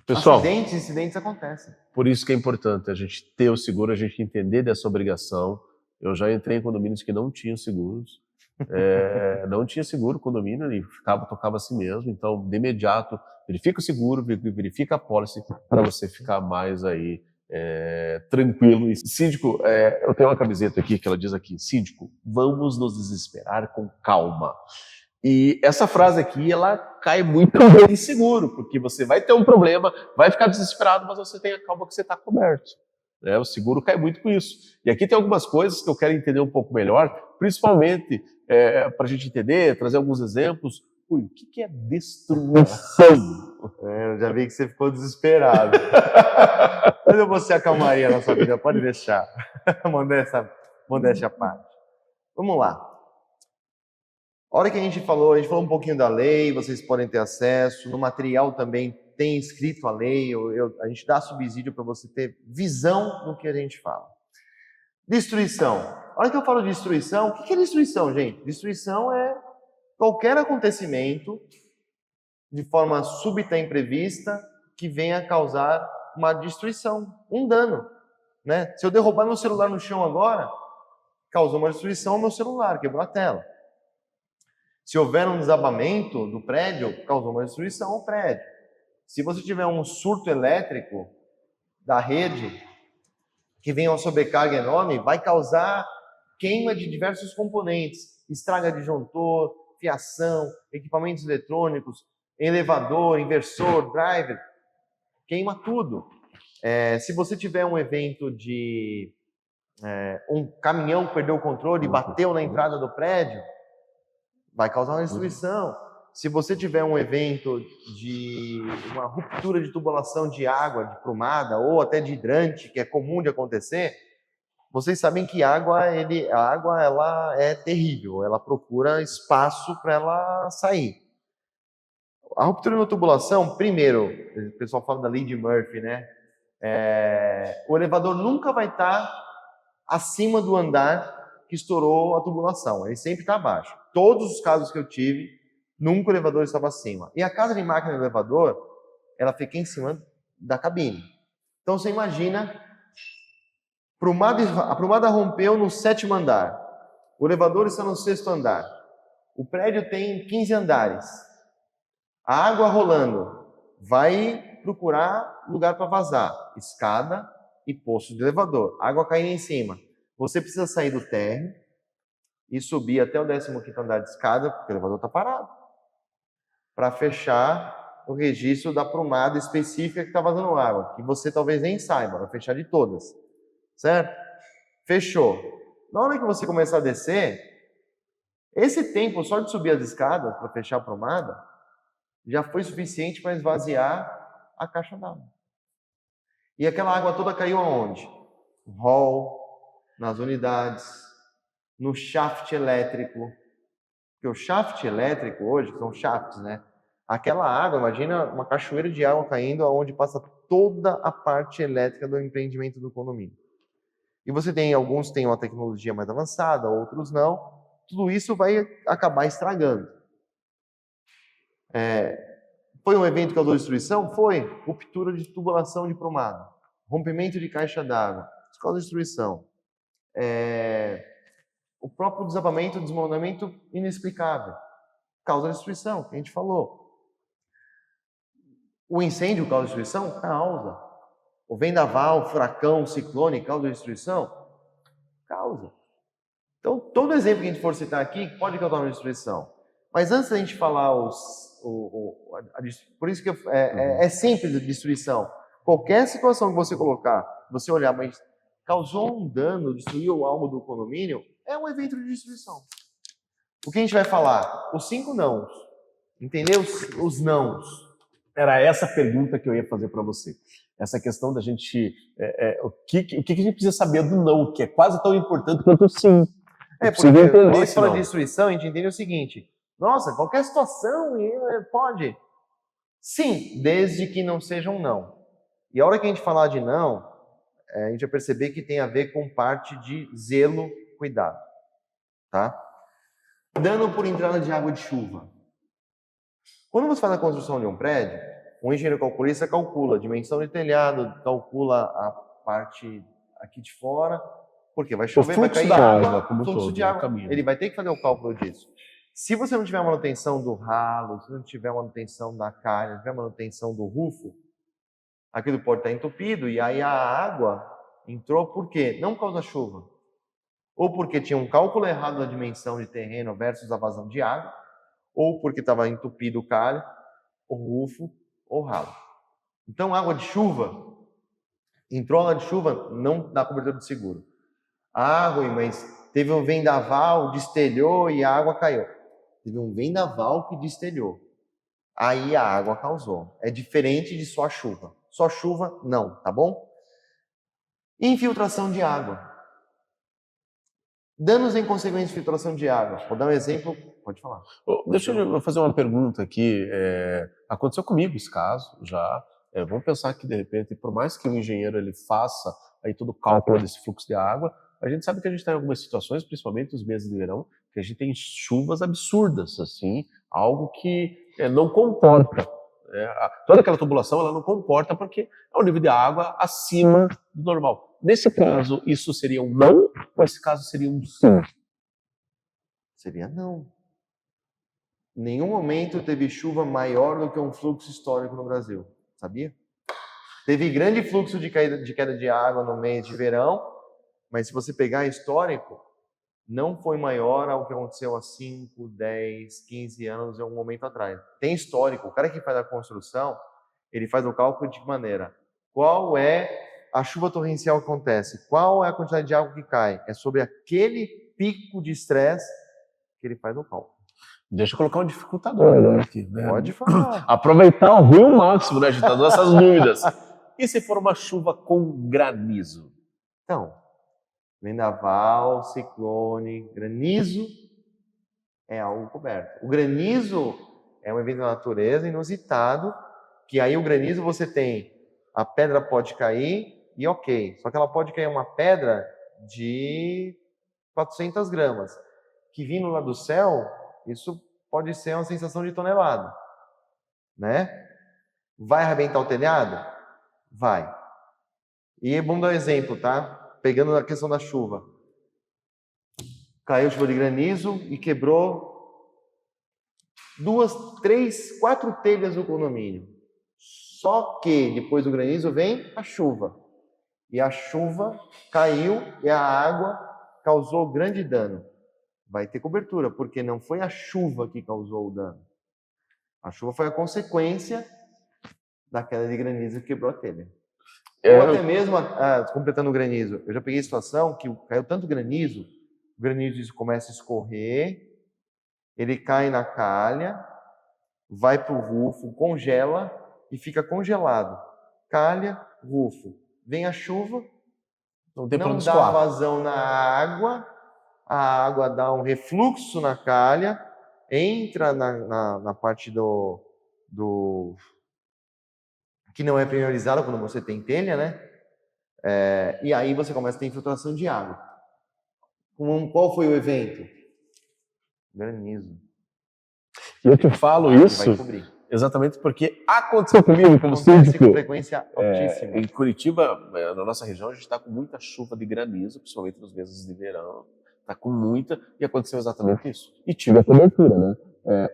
Pessoal, incidentes acontecem. Por isso que é importante a gente ter o seguro, a gente entender dessa obrigação. Eu já entrei em condomínios que não tinham seguros. Não tinha seguro o condomínio e tocava assim mesmo. Então, de imediato, verifica o seguro, verifica a pólice para você ficar mais aí tranquilo. E, síndico, eu tenho uma camiseta aqui que ela diz aqui, síndico, vamos nos desesperar com calma. E essa frase aqui, ela cai muito bem seguro, porque você vai ter um problema, vai ficar desesperado, mas você tem a calma que você está coberto. Né? O seguro cai muito com isso. E aqui tem algumas coisas que eu quero entender um pouco melhor, principalmente para a gente entender, trazer alguns exemplos. Ui, o que é destruição? Eu já vi que você ficou desesperado. Mas eu vou se acalmaria na sua vida, pode deixar. Modéstia à parte. Vamos lá. A hora que a gente falou um pouquinho da lei, vocês podem ter acesso, no material também tem escrito a lei, a gente dá subsídio para você ter visão do que a gente fala. Destruição. A hora que eu falo de destruição, o que é destruição, gente? Destruição é qualquer acontecimento de forma súbita e imprevista que venha causar uma destruição, um dano. Né? Se eu derrubar meu celular no chão agora, causou uma destruição ao meu celular, quebrou a tela. Se houver um desabamento do prédio, causou uma destruição ao prédio. Se você tiver um surto elétrico da rede, que venha uma sobrecarga enorme, vai causar queima de diversos componentes. Estraga disjuntor, fiação, equipamentos eletrônicos, elevador, inversor, driver. Queima tudo. Se você tiver um evento de um caminhão que perdeu o controle e bateu na entrada do prédio, vai causar uma destruição. Se você tiver um evento de uma ruptura de tubulação de água, de prumada, ou até de hidrante, que é comum de acontecer, vocês sabem que a água ela é terrível, ela procura espaço para ela sair. A ruptura de uma tubulação, primeiro, o pessoal fala da lei de Murphy, né? O elevador nunca vai estar acima do andar que estourou a tubulação, ele sempre está abaixo. Todos os casos que eu tive, nunca o elevador estava acima. E a casa de máquina do elevador, ela fica em cima da cabine. Então você imagina, a prumada rompeu no 7º andar, o elevador está no 6º andar, o prédio tem 15 andares, a água rolando, vai procurar lugar para vazar, escada e posto de elevador, água caindo em cima. Você precisa sair do térreo e subir até o 15º andar de escada, porque o elevador está parado, para fechar o registro da prumada específica que está vazando água, que você talvez nem saiba, vai fechar de todas, certo? Fechou. Na hora que você começar a descer, esse tempo só de subir as escadas para fechar a prumada, já foi suficiente para esvaziar a caixa d'água. E aquela água toda caiu aonde? No hall, nas unidades, no shaft elétrico. Porque o shaft elétrico hoje, são shafts, né? Aquela água, imagina uma cachoeira de água caindo aonde passa toda a parte elétrica do empreendimento do condomínio. E você tem, alguns têm uma tecnologia mais avançada, outros não. Tudo isso vai acabar estragando. Foi um evento que causou destruição? Foi. Ruptura de tubulação de prumada. Rompimento de caixa d'água. Isso causa destruição. O próprio desabamento, desmoronamento inexplicável. Causa destruição, que a gente falou. O incêndio causa destruição? Causa. O vendaval, o furacão, o ciclone causa destruição? Causa. Então, todo exemplo que a gente for citar aqui pode causar uma destruição. Mas antes da gente falar por isso que é simples a destruição. Qualquer situação que você colocar, você olhar, mas causou um dano, destruiu algo do condomínio, é um evento de destruição. O que a gente vai falar? Os 5 nãos. Entendeu? Os nãos. Era essa pergunta que eu ia fazer para você. Essa questão da gente... o que a gente precisa saber do não, que é quase tão importante quanto o sim. Porque quando a gente fala de destruição, a gente entende o seguinte: nossa, qualquer situação pode. Sim, desde que não seja um não. E a hora que a gente falar de não, a gente vai perceber que tem a ver com parte de zelo, cuidado. Tá? Dano por entrada de água de chuva. Quando você faz a construção de um prédio, um engenheiro calculista calcula a dimensão de telhado, calcula a parte aqui de fora, porque vai chover, vai cair água, fluxo de água. Ele vai ter que fazer o cálculo disso. Se você não tiver manutenção do ralo, se não tiver manutenção da calha, não tiver manutenção do rufo, aquilo pode estar entupido e aí a água entrou por quê? Não por causa da chuva. Ou porque tinha um cálculo errado da dimensão de terreno versus a vazão de água, ou porque estava entupido o calho, o rufo ou o ralo. Então, água de chuva, entrou água de chuva, não dá cobertura de seguro. Água, mas teve um vendaval, destelhou e a água caiu. Teve um vendaval que destelhou. Aí a água causou. É diferente de só chuva. Só chuva, não, tá bom? Infiltração de água. Danos em consequência de filtração de água. Vou dar um exemplo. Pode falar. Deixa eu fazer uma pergunta aqui. Aconteceu comigo esse caso já. Vamos pensar que, de repente, por mais que o engenheiro ele faça aí todo o cálculo desse fluxo de água, a gente sabe que a gente está em algumas situações, principalmente nos meses de verão, que a gente tem chuvas absurdas, assim, algo que não comporta. Toda aquela tubulação ela não comporta porque é um nível de água acima do normal. Nesse caso, isso seria um não ou esse caso seria um sim? Seria não. Em nenhum momento teve chuva maior do que um fluxo histórico no Brasil. Sabia? Teve grande fluxo de queda de água no mês de verão, mas se você pegar histórico, não foi maior ao que aconteceu há 5, 10, 15 anos em algum momento atrás. Tem histórico. O cara que faz a construção, ele faz o cálculo de que maneira? Qual é a chuva torrencial que acontece? Qual é a quantidade de água que cai? É sobre aquele pico de estresse que ele faz o cálculo. Deixa eu colocar um dificultador aqui, né? Pode falar. Aproveitar o ruim máximo, né, agitador, essas dúvidas. E se for uma chuva com granizo? Então, vendaval, ciclone, granizo é algo coberto. O granizo é um evento da natureza inusitado, que aí o granizo você tem, a pedra pode cair e ok, só que ela pode cair uma pedra de 400 gramas, que vindo lá do céu, isso pode ser uma sensação de tonelada, né? Vai arrebentar o telhado? Vai. E vamos dar um exemplo, tá? Pegando a questão da chuva. Caiu chuva de granizo e quebrou 2, 3, 4 telhas do condomínio. Só que depois do granizo vem a chuva. E a chuva caiu e a água causou grande dano. Vai ter cobertura, porque não foi a chuva que causou o dano. A chuva foi a consequência da queda de granizo que quebrou a telha. Ou até mesmo, completando o granizo, eu já peguei a situação que caiu tanto granizo, o granizo começa a escorrer, ele cai na calha, vai para o rufo, congela e fica congelado. Calha, rufo. Vem a chuva, não dá vazão na água, a água dá um refluxo na calha, entra na parte do que não é priorizada quando você tem telha, né? E aí você começa a ter infiltração de água. Qual foi o evento? Granizo. E eu te falo isso exatamente porque aconteceu comigo como síndico. Com frequência altíssima. Em Curitiba, na nossa região, a gente está com muita chuva de granizo, principalmente nos meses de verão. Está com muita, e aconteceu exatamente isso. E tive a cobertura, né?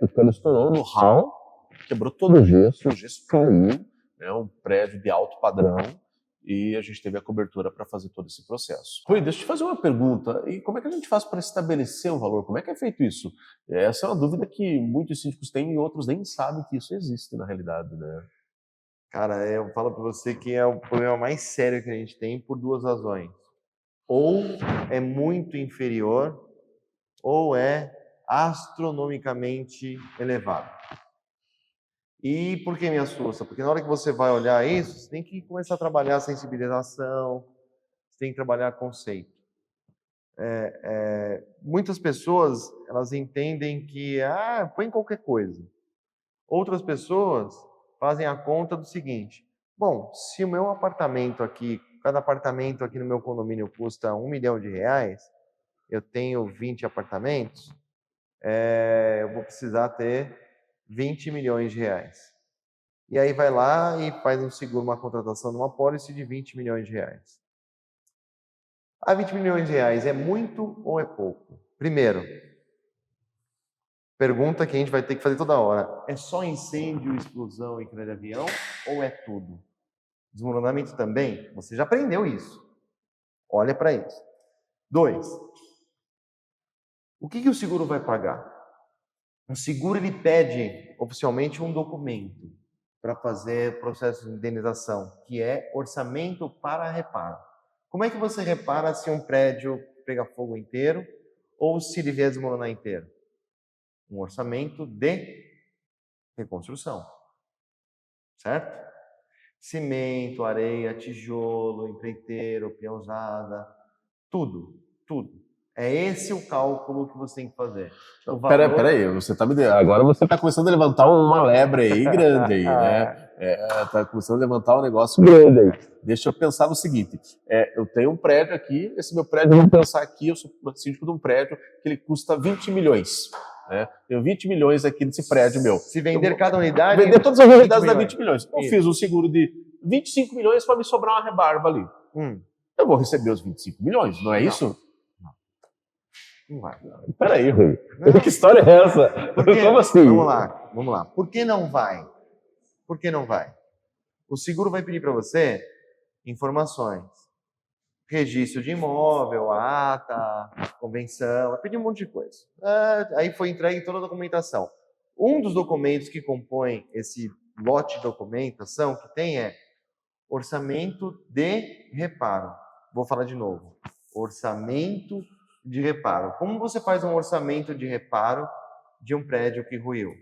O cano estourou no hall, quebrou todo o gesso caiu, é um prédio de alto padrão, e a gente teve a cobertura para fazer todo esse processo. Rui, deixa eu te fazer uma pergunta. E como é que a gente faz para estabelecer um valor? Como é que é feito isso? Essa é uma dúvida que muitos síndicos têm e outros nem sabem que isso existe na realidade, né? Cara, eu falo para você que é o problema mais sério que a gente tem por duas razões. Ou é muito inferior, ou é astronomicamente elevado. E por que me assusta? Porque na hora que você vai olhar isso, você tem que começar a trabalhar a sensibilização, você tem que trabalhar conceito. Muitas pessoas, elas entendem que, põe qualquer coisa. Outras pessoas fazem a conta do seguinte, bom, se o meu apartamento aqui, cada apartamento aqui no meu condomínio custa R$1 milhão, eu tenho 20 apartamentos, eu vou precisar ter R$20 milhões. E aí vai lá e faz um seguro, uma contratação de uma pólice de R$20 milhões. R$20 milhões é muito ou é pouco? Primeiro, pergunta que a gente vai ter que fazer toda hora. É só incêndio, explosão e queda de avião ou é tudo? Desmoronamento também? Você já aprendeu isso. Olha para isso. 2. O que o seguro vai pagar? O seguro ele pede oficialmente um documento para fazer o processo de indenização, que é orçamento para reparo. Como é que você repara se um prédio pega fogo inteiro ou se ele vier desmoronar inteiro? Um orçamento de reconstrução, certo? Cimento, areia, tijolo, empreiteiro, peãozada, tudo. É esse o cálculo que você tem que fazer. Peraí, agora você está começando a levantar uma lebre aí grande aí, né? Tá começando a levantar um negócio grande aí. Deixa eu pensar no seguinte, eu tenho um prédio aqui, esse meu prédio, eu vou pensar aqui, eu sou síndico de um prédio que ele custa 20 milhões. Né? Tenho 20 milhões aqui nesse prédio meu. Se vender cada unidade... Vender todas as unidades dá 20 milhões. Eu fiz um seguro de 25 milhões para me sobrar uma rebarba ali. Eu vou receber os 25 milhões, não é isso? Não vai. Peraí, Rui. Que história é essa? Como assim? Vamos lá. Por que não vai? O seguro vai pedir para você informações. Registro de imóvel, ata, convenção, vai pedir um monte de coisa. Aí foi entregue toda a documentação. Um dos documentos que compõe esse lote de documentação que tem é orçamento de reparo. Vou falar de novo. Orçamento de reparo. Como você faz um orçamento de reparo de um prédio que ruiu?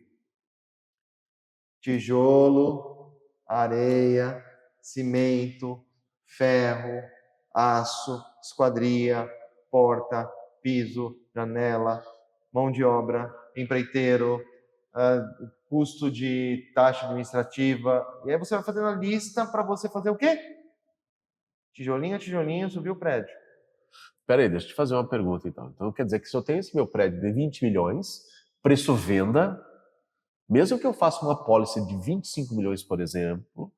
Tijolo, areia, cimento, ferro, aço, esquadria, porta, piso, janela, mão de obra, empreiteiro, custo de taxa administrativa. E aí você vai fazendo a lista para você fazer o quê? Tijolinho a tijolinho, subir o prédio. Peraí, deixa eu te fazer uma pergunta então. Então quer dizer que se eu tenho esse meu prédio de 20 milhões, preço venda, mesmo que eu faça uma pólice de 25 milhões, por exemplo,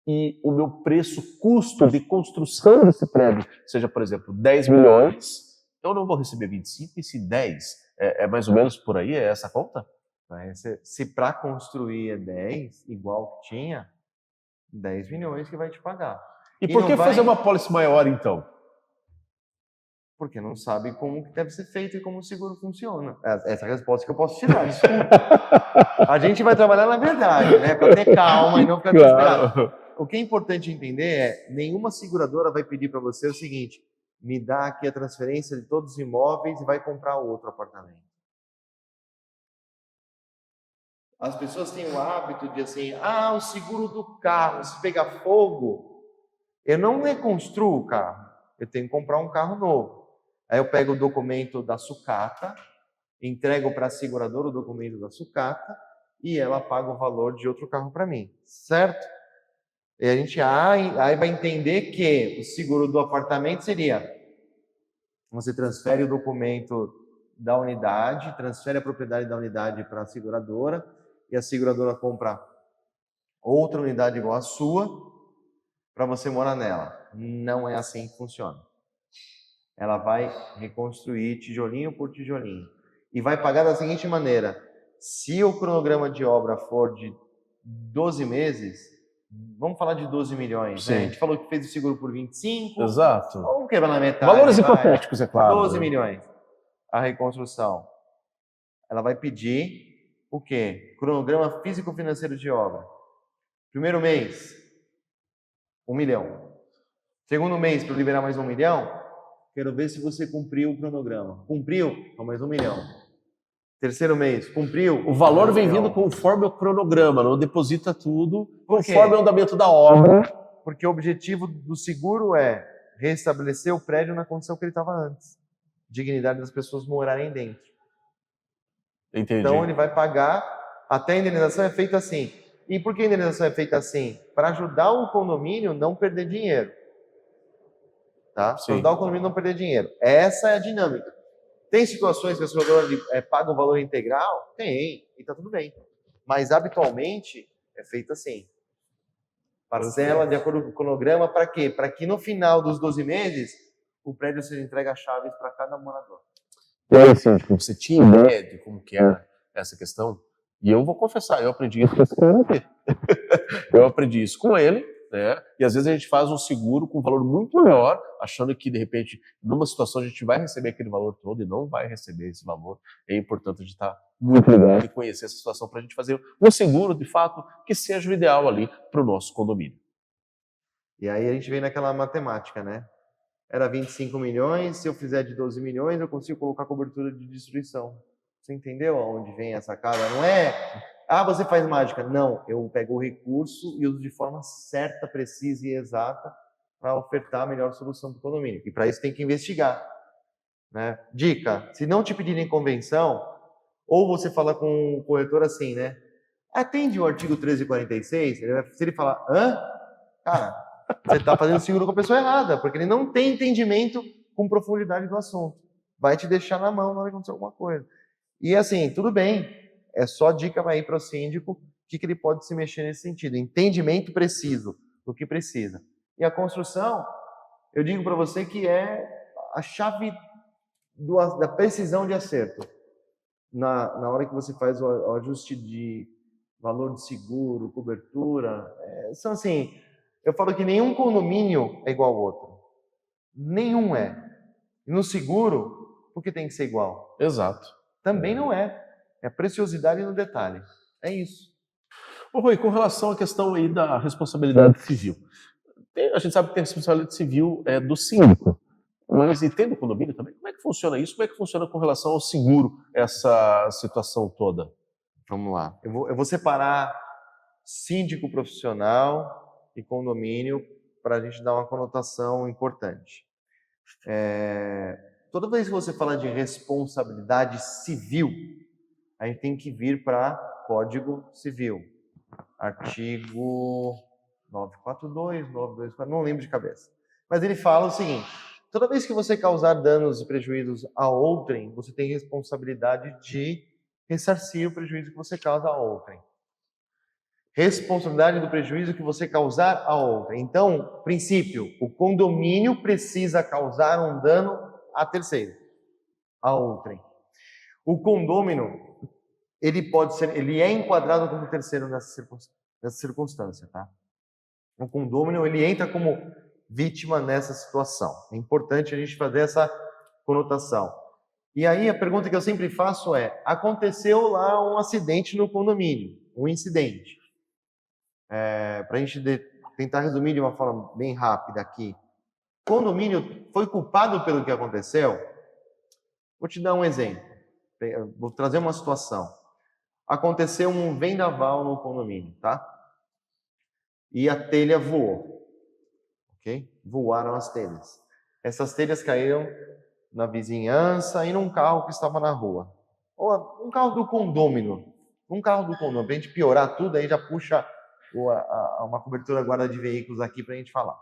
e o meu preço, custo de construção desse prédio seja, por exemplo, 10 milhões, eu não vou receber 25 e se 10. É mais ou menos por aí? É essa a conta? Se para construir é 10, igual que tinha, 10 milhões que vai te pagar. E por que fazer uma pólice maior, então? Porque não sabe como que deve ser feito e como o seguro funciona. Essa é a resposta que eu posso te dar, desculpa. A gente vai trabalhar na verdade, né? Para ter calma e não ficar desesperado. O que é importante entender é, nenhuma seguradora vai pedir para você o seguinte, me dá aqui a transferência de todos os imóveis e vai comprar outro apartamento. As pessoas têm o hábito de assim, o seguro do carro, se pegar fogo, eu não reconstruo o carro, eu tenho que comprar um carro novo. Aí eu pego o documento da sucata, entrego para a seguradora o documento da sucata e ela paga o valor de outro carro para mim, certo? E a gente aí vai entender que o seguro do apartamento seria, você transfere o documento da unidade, transfere a propriedade da unidade para a seguradora e a seguradora compra outra unidade igual à sua para você morar nela. Não é assim que funciona. Ela vai reconstruir tijolinho por tijolinho. E vai pagar da seguinte maneira. Se o cronograma de obra for de 12 meses, vamos falar de 12 milhões, né? A gente falou que fez o seguro por 25. Exato. Vamos quebrar na metade. Valores hipotéticos, é claro. 12 milhões. A reconstrução. Ela vai pedir o quê? Cronograma físico-financeiro de obra. Primeiro mês, 1 milhão. Segundo mês, para liberar mais 1 milhão, quero ver se você cumpriu o cronograma. Cumpriu? Então mais 1 milhão. Terceiro mês, cumpriu? O valor vem vindo conforme o cronograma, não deposita tudo conforme o andamento da obra. Porque o objetivo do seguro é restabelecer o prédio na condição que ele estava antes. Dignidade das pessoas morarem dentro. Entendi. Então ele vai pagar, até a indenização é feita assim. E por que a indenização é feita assim? Para ajudar o condomínio não perder dinheiro. Tá? Para ajudar o condomínio não perder dinheiro. Essa é a dinâmica. Tem situações que a seguradora paga o valor integral? Tem, e está tudo bem. Mas habitualmente é feito assim. Parcela de acordo com o cronograma, para quê? Para que no final dos 12 meses o prédio seja entregue as chaves para cada morador. E aí, síndico, você tinha ideia de como que era essa questão? E eu vou confessar, eu aprendi isso com esse cara aqui. Eu aprendi isso com ele né? E às vezes a gente faz um seguro com um valor muito maior, achando que de repente, numa situação a gente vai receber aquele valor todo e não vai receber esse valor. É importante a gente estar muito ligado e conhecer essa situação para a gente fazer um seguro, de fato, que seja o ideal ali para o nosso condomínio. E aí a gente vem naquela matemática, né? Era 25 milhões, se eu fizer de 12 milhões, eu consigo colocar cobertura de destruição. Você entendeu aonde vem essa cara? Não é, você faz mágica. Não, eu pego o recurso e uso de forma certa, precisa e exata para ofertar a melhor solução para o condomínio. E para isso tem que investigar. Né? Dica, se não te pedirem convenção, ou você fala com o corretor assim, né? Atende o artigo 1346, se ele falar, cara, você está fazendo seguro com a pessoa errada, porque ele não tem entendimento com profundidade do assunto. Vai te deixar na mão na hora que acontecer alguma coisa. E assim, tudo bem, é só dica aí para o síndico, o que ele pode se mexer nesse sentido. Entendimento preciso do que precisa. E a construção, eu digo para você que é a chave da precisão de acerto. Na hora que você faz o ajuste de valor de seguro, cobertura, são assim, eu falo que nenhum condomínio é igual ao outro. Nenhum é. E no seguro, por que tem que ser igual? Exato. Também não é. É a preciosidade no detalhe. É isso. Ô Rui, com relação à questão aí da responsabilidade civil. A gente sabe que tem a responsabilidade civil do síndico, mas e tem do condomínio também? Como é que funciona isso? Como é que funciona com relação ao seguro, essa situação toda? Vamos lá. Eu vou separar síndico profissional e condomínio para a gente dar uma conotação importante. Toda vez que você fala de responsabilidade civil, a gente tem que vir para Código Civil. Artigo 942, 924, não lembro de cabeça. Mas ele fala o seguinte: toda vez que você causar danos e prejuízos a outrem, você tem responsabilidade de ressarcir o prejuízo que você causa a outrem. Responsabilidade do prejuízo que você causar a outrem. Então, princípio, o condomínio precisa causar um dano a terceiro, a outrem. O condômino, ele é enquadrado como terceiro nessa circunstância, tá? O condômino, ele entra como vítima nessa situação. É importante a gente fazer essa conotação. E aí a pergunta que eu sempre faço é: aconteceu lá um acidente no condomínio, um incidente. Para a gente tentar resumir de uma forma bem rápida aqui. O condomínio foi culpado pelo que aconteceu? Vou te dar um exemplo. Vou trazer uma situação. Aconteceu um vendaval no condomínio, tá? E a telha voou. Ok? Voaram as telhas. Essas telhas caíram na vizinhança e num carro que estava na rua. Ou um carro do condômino. Um carro do condomínio. Para a gente piorar tudo, aí já puxa uma cobertura guarda de veículos aqui para a gente falar.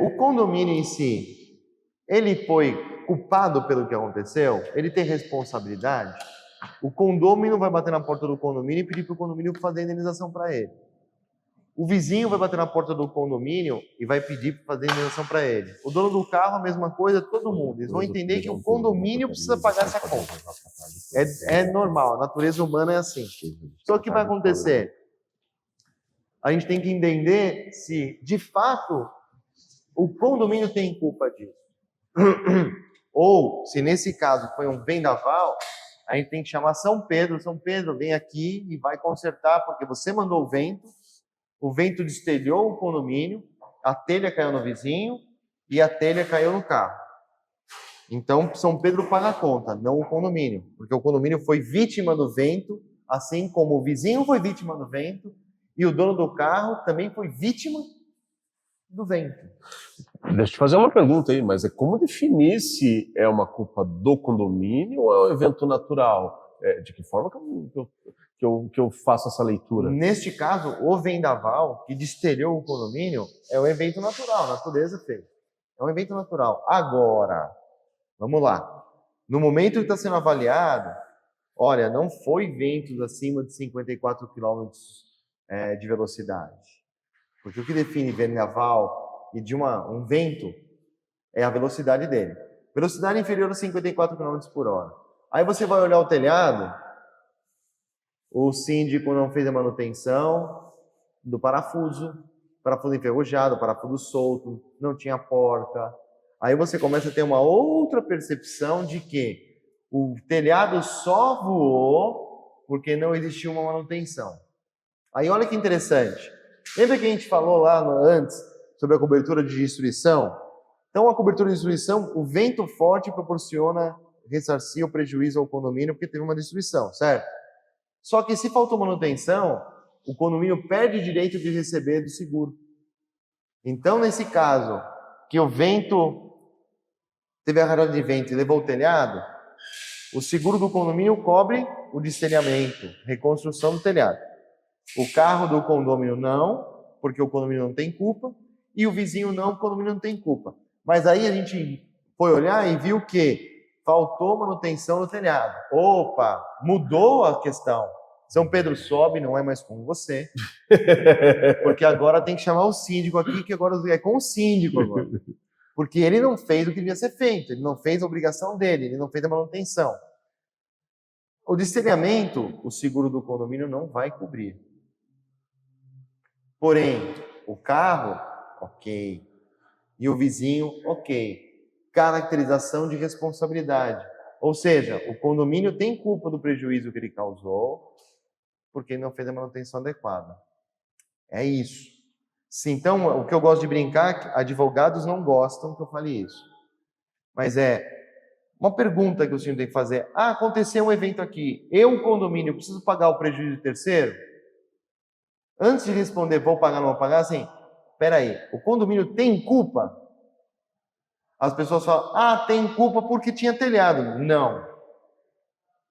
O condomínio em si, ele foi culpado pelo que aconteceu? Ele tem responsabilidade? O condômino vai bater na porta do condomínio e pedir para o condomínio fazer a indenização para ele. O vizinho vai bater na porta do condomínio e vai pedir para fazer a indenização para ele. O dono do carro, a mesma coisa, todo mundo. Eles vão entender que o condomínio precisa pagar essa conta. É normal, a natureza humana é assim. Só que o que vai acontecer? A gente tem que entender se, de fato, o condomínio tem culpa disso. Ou, se nesse caso foi um vendaval, a gente tem que chamar São Pedro. São Pedro, vem aqui e vai consertar, porque você mandou o vento destelhou o condomínio, a telha caiu no vizinho e a telha caiu no carro. Então, São Pedro paga a conta, não o condomínio, porque o condomínio foi vítima do vento, assim como o vizinho foi vítima do vento e o dono do carro também foi vítima do vento. Deixa eu te fazer uma pergunta aí, mas como definir se é uma culpa do condomínio ou é um evento natural? De que forma que eu faço essa leitura? Neste caso, o vendaval que destelhou o condomínio é um evento natural, a natureza fez. É um evento natural. Agora, vamos lá. No momento que está sendo avaliado, olha, não foi ventos acima de 54 km de velocidade. Porque o que define vendaval e de um vento é a velocidade dele. Velocidade inferior a 54 km por hora. Aí você vai olhar o telhado, o síndico não fez a manutenção, do parafuso enferrujado, parafuso solto, não tinha porta. Aí você começa a ter uma outra percepção de que o telhado só voou porque não existia uma manutenção. Aí olha que interessante. Lembra que a gente falou lá antes sobre a cobertura de destruição? Então a cobertura de destruição, o vento forte proporciona ressarcir o prejuízo ao condomínio porque teve uma destruição, certo? Só que se faltou manutenção, o condomínio perde o direito de receber do seguro. Então, nesse caso, que o vento teve a rajada de vento e levou o telhado, o seguro do condomínio cobre o destelhamento, reconstrução do telhado. O carro do condomínio não, porque o condomínio não tem culpa, e o vizinho não, o condomínio não tem culpa. Mas aí a gente foi olhar e viu que faltou manutenção no telhado. Opa, mudou a questão. São Pedro sobe, não é mais com você, porque agora tem que chamar o síndico aqui, que agora é com o síndico agora. Porque ele não fez o que devia ser feito, ele não fez a obrigação dele, ele não fez a manutenção. O destelhamento, o seguro do condomínio não vai cobrir. Porém, o carro, ok. E o vizinho, ok. Caracterização de responsabilidade. Ou seja, o condomínio tem culpa do prejuízo que ele causou, porque ele não fez a manutenção adequada. É isso. Sim, então, o que eu gosto de brincar, advogados não gostam que eu fale isso. Mas é uma pergunta que o senhor tem que fazer. Ah, aconteceu um evento aqui. Eu, condomínio, preciso pagar o prejuízo de terceiro? Antes de responder, vou pagar ou não vou pagar, assim, peraí, o condomínio tem culpa? As pessoas falam, ah, tem culpa porque tinha telhado. Não.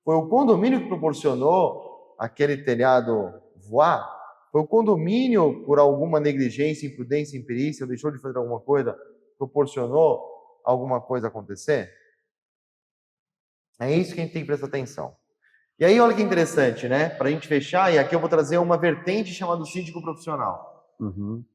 Foi o condomínio que proporcionou aquele telhado voar? Foi o condomínio, por alguma negligência, imprudência, imperícia, ou deixou de fazer alguma coisa, proporcionou alguma coisa acontecer? É isso que a gente tem que prestar atenção. E aí, olha que interessante, né? Para a gente fechar, e aqui eu vou trazer uma vertente chamada síndico profissional. Uhum.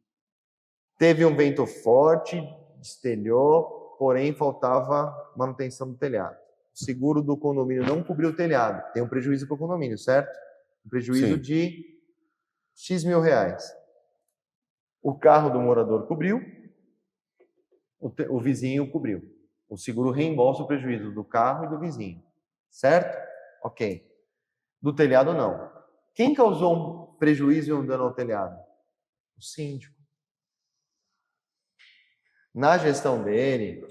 Teve um vento forte, destelhou, porém faltava manutenção do telhado. O seguro do condomínio não cobriu o telhado. Tem um prejuízo para o condomínio, certo? Um prejuízo Sim. de X mil reais. O carro do morador cobriu, o vizinho cobriu. O seguro reembolsa o prejuízo do carro e do vizinho. Certo? Ok. Do telhado, não. Quem causou um prejuízo e um dano ao telhado? O síndico. Na gestão dele,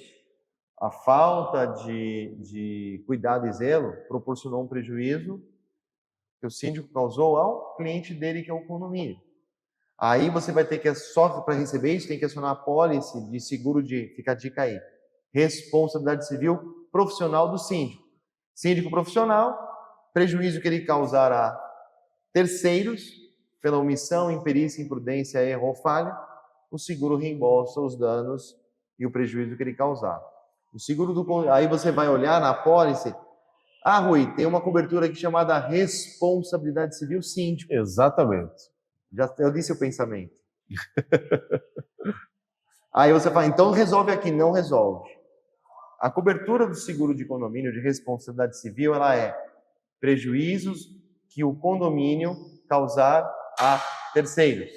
a falta de cuidado e zelo proporcionou um prejuízo que o síndico causou ao cliente dele, que é o condomínio. Aí você vai ter que, só para receber isso, tem que acionar a pólice de seguro de, fica a dica aí, responsabilidade civil profissional do síndico. Síndico profissional, prejuízo que ele causar a terceiros, pela omissão, imperícia, imprudência, erro ou falha, o seguro reembolsa os danos e o prejuízo que ele causar. O seguro do... Aí você vai olhar na pólice, ah, Rui, tem uma cobertura aqui chamada responsabilidade civil síndico. Exatamente. Eu disse o pensamento. Aí você fala, então resolve aqui. Não resolve. A cobertura do seguro de condomínio de responsabilidade civil, ela é prejuízos que o condomínio causar a terceiros.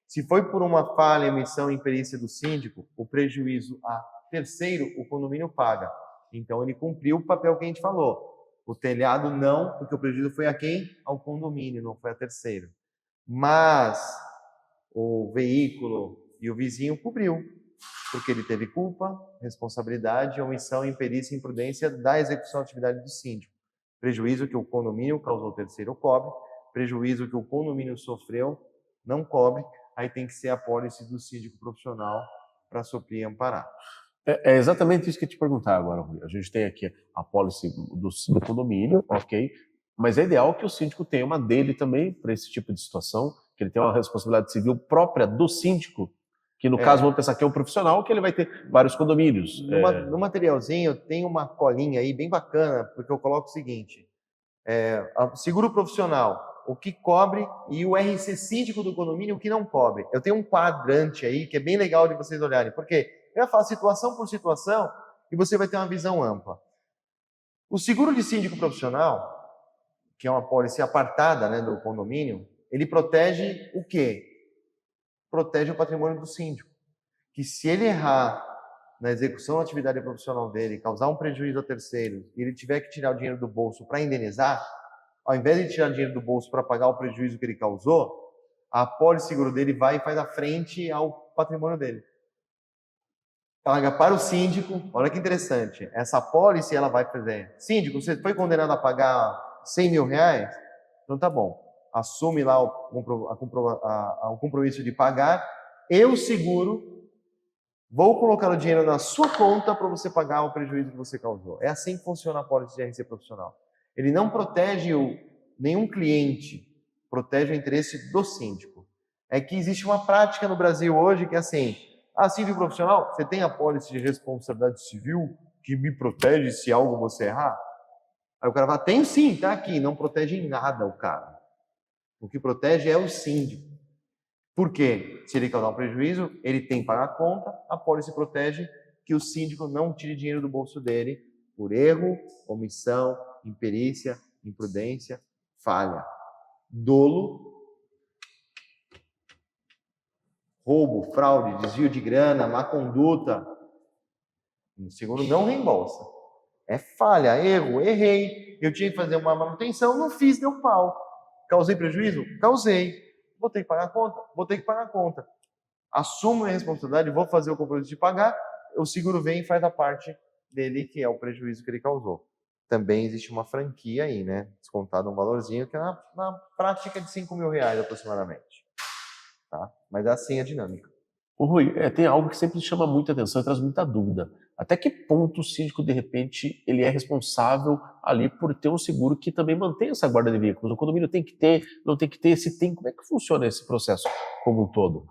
Se foi por uma falha, emissão e imperícia do síndico, o prejuízo a terceiro, o condomínio paga. Então ele cumpriu o papel que a gente falou. O telhado não, porque o prejuízo foi a quem? Ao condomínio, não foi a terceiro. Mas o veículo e o vizinho cobriu, porque ele teve culpa, responsabilidade, omissão, imperícia e imprudência da execução da atividade do síndico. Prejuízo que o condomínio causou ao terceiro cobre, prejuízo que o condomínio sofreu não cobre, aí tem que ser a pólice do síndico profissional para suprir e amparar. É exatamente isso que eu ia te perguntar agora, Rui. A gente tem aqui a pólice do condomínio, ok? Mas é ideal que o síndico tenha uma dele também para esse tipo de situação, que ele tenha uma responsabilidade civil própria do síndico, que no caso vamos pensar que é um profissional, que ele vai ter vários condomínios. No materialzinho tem uma colinha aí bem bacana, porque eu coloco o seguinte, seguro profissional, o que cobre, e o RC síndico do condomínio, o que não cobre. Eu tenho um quadrante aí que é bem legal de vocês olharem, porque eu faço situação por situação e você vai ter uma visão ampla. O seguro de síndico profissional, que é uma pólice apartada, né, do condomínio, ele protege o quê? protege o patrimônio do síndico. Que se ele errar na execução da atividade profissional dele, causar um prejuízo a terceiros, e ele tiver que tirar o dinheiro do bolso para indenizar, ao invés de tirar dinheiro do bolso para pagar o prejuízo que ele causou, a apólice seguro dele vai e faz a frente ao patrimônio dele. Paga para o síndico, olha que interessante, essa apólice ela vai fazer, síndico, você foi condenado a pagar 100 mil reais? Então tá bom, assume lá o compromisso de pagar, eu seguro, vou colocar o dinheiro na sua conta para você pagar o prejuízo que você causou. É assim que funciona a apólice de RC profissional. Ele não protege nenhum cliente, protege o interesse do síndico. É que existe uma prática no Brasil hoje que é assim, síndico profissional, você tem a apólice de responsabilidade civil que me protege se algo você errar? Aí o cara fala, tenho sim, tá aqui, não protege em nada o cara. O que protege é o síndico. Por quê? Se ele causar um prejuízo, ele tem que pagar a conta, a apólice protege que o síndico não tire dinheiro do bolso dele por erro, omissão, imperícia, imprudência, falha, dolo, roubo, fraude, desvio de grana, má conduta. O seguro não reembolsa. É falha, erro, errei. Eu tinha que fazer uma manutenção, não fiz, deu pau. Causei prejuízo? Causei. Vou ter que pagar a conta? Vou ter que pagar a conta. Assumo a responsabilidade, vou fazer o compromisso de pagar, o seguro vem e faz a parte dele, que é o prejuízo que ele causou. Também existe uma franquia aí, né? Descontado um valorzinho, que é na prática de 5 mil reais aproximadamente. Tá? Mas é assim a dinâmica. Ô Rui, tem algo que sempre chama muita atenção e traz muita dúvida. Até que ponto o síndico, de repente, ele é responsável ali por ter um seguro que também mantém essa guarda de veículos? O condomínio tem que ter, não tem que ter? Se tem, como é que funciona esse processo como um todo?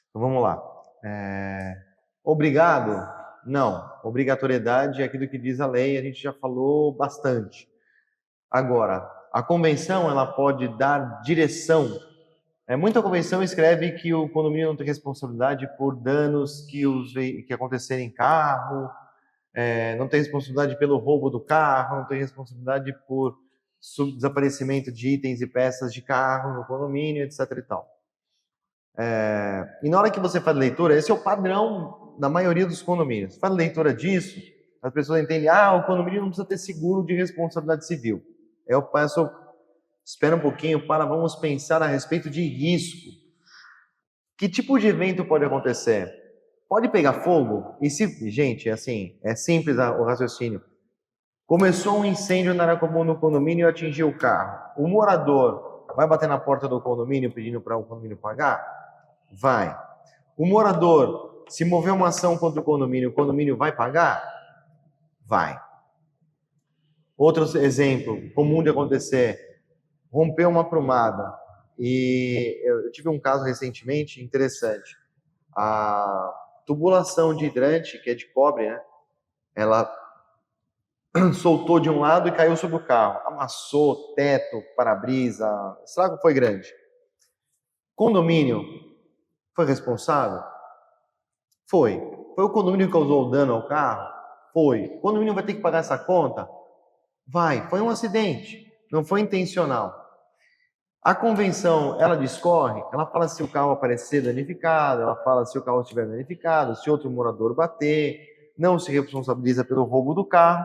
Então vamos lá. Obrigado? Não. Obrigatoriedade é aquilo que diz a lei, a gente já falou bastante. Agora, a convenção ela pode dar direção. Muita convenção escreve que o condomínio não tem responsabilidade por danos que acontecerem em carro, não tem responsabilidade pelo roubo do carro, não tem responsabilidade por desaparecimento de itens e peças de carro no condomínio, etc. e tal. E na hora que você faz leitura, esse é o padrão da maioria dos condomínios. Você faz leitura disso, as pessoas entendem, o condomínio não precisa ter seguro de responsabilidade civil. Eu peço, espera um pouquinho, vamos pensar a respeito de risco. Que tipo de evento pode acontecer? Pode pegar fogo? Gente, assim, é simples o raciocínio. Começou um incêndio na área comum do condomínio e atingiu o carro. O morador vai bater na porta do condomínio pedindo para o condomínio pagar? Vai. O morador, se mover uma ação contra o condomínio vai pagar? Vai. Outro exemplo comum de acontecer, rompeu uma prumada. E eu tive um caso recentemente interessante. A tubulação de hidrante, que é de cobre, né? Ela soltou de um lado e caiu sobre o carro. Amassou teto, para-brisa, o estrago foi grande. Condomínio foi responsável? Foi. Foi o condomínio que causou o dano ao carro? Foi. O condomínio vai ter que pagar essa conta? Vai. Foi um acidente, não foi intencional. A convenção, ela discorre, ela fala se o carro aparecer danificado, ela fala se o carro estiver danificado, se outro morador bater, não se responsabiliza pelo roubo do carro,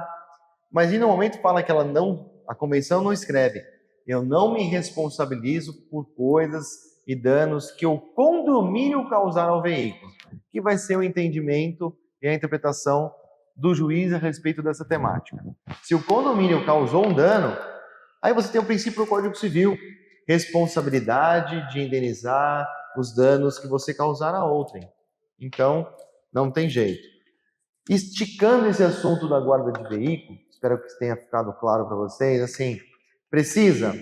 mas em nenhum momento fala que a convenção não escreve, eu não me responsabilizo por coisas e danos que o condomínio causar ao veículo, que vai ser o entendimento e a interpretação do juiz a respeito dessa temática. Se o condomínio causou um dano, aí você tem o princípio do Código Civil, responsabilidade de indenizar os danos que você causar a outrem. Então, não tem jeito. Esticando esse assunto da guarda de veículo, espero que tenha ficado claro para vocês, assim, precisa,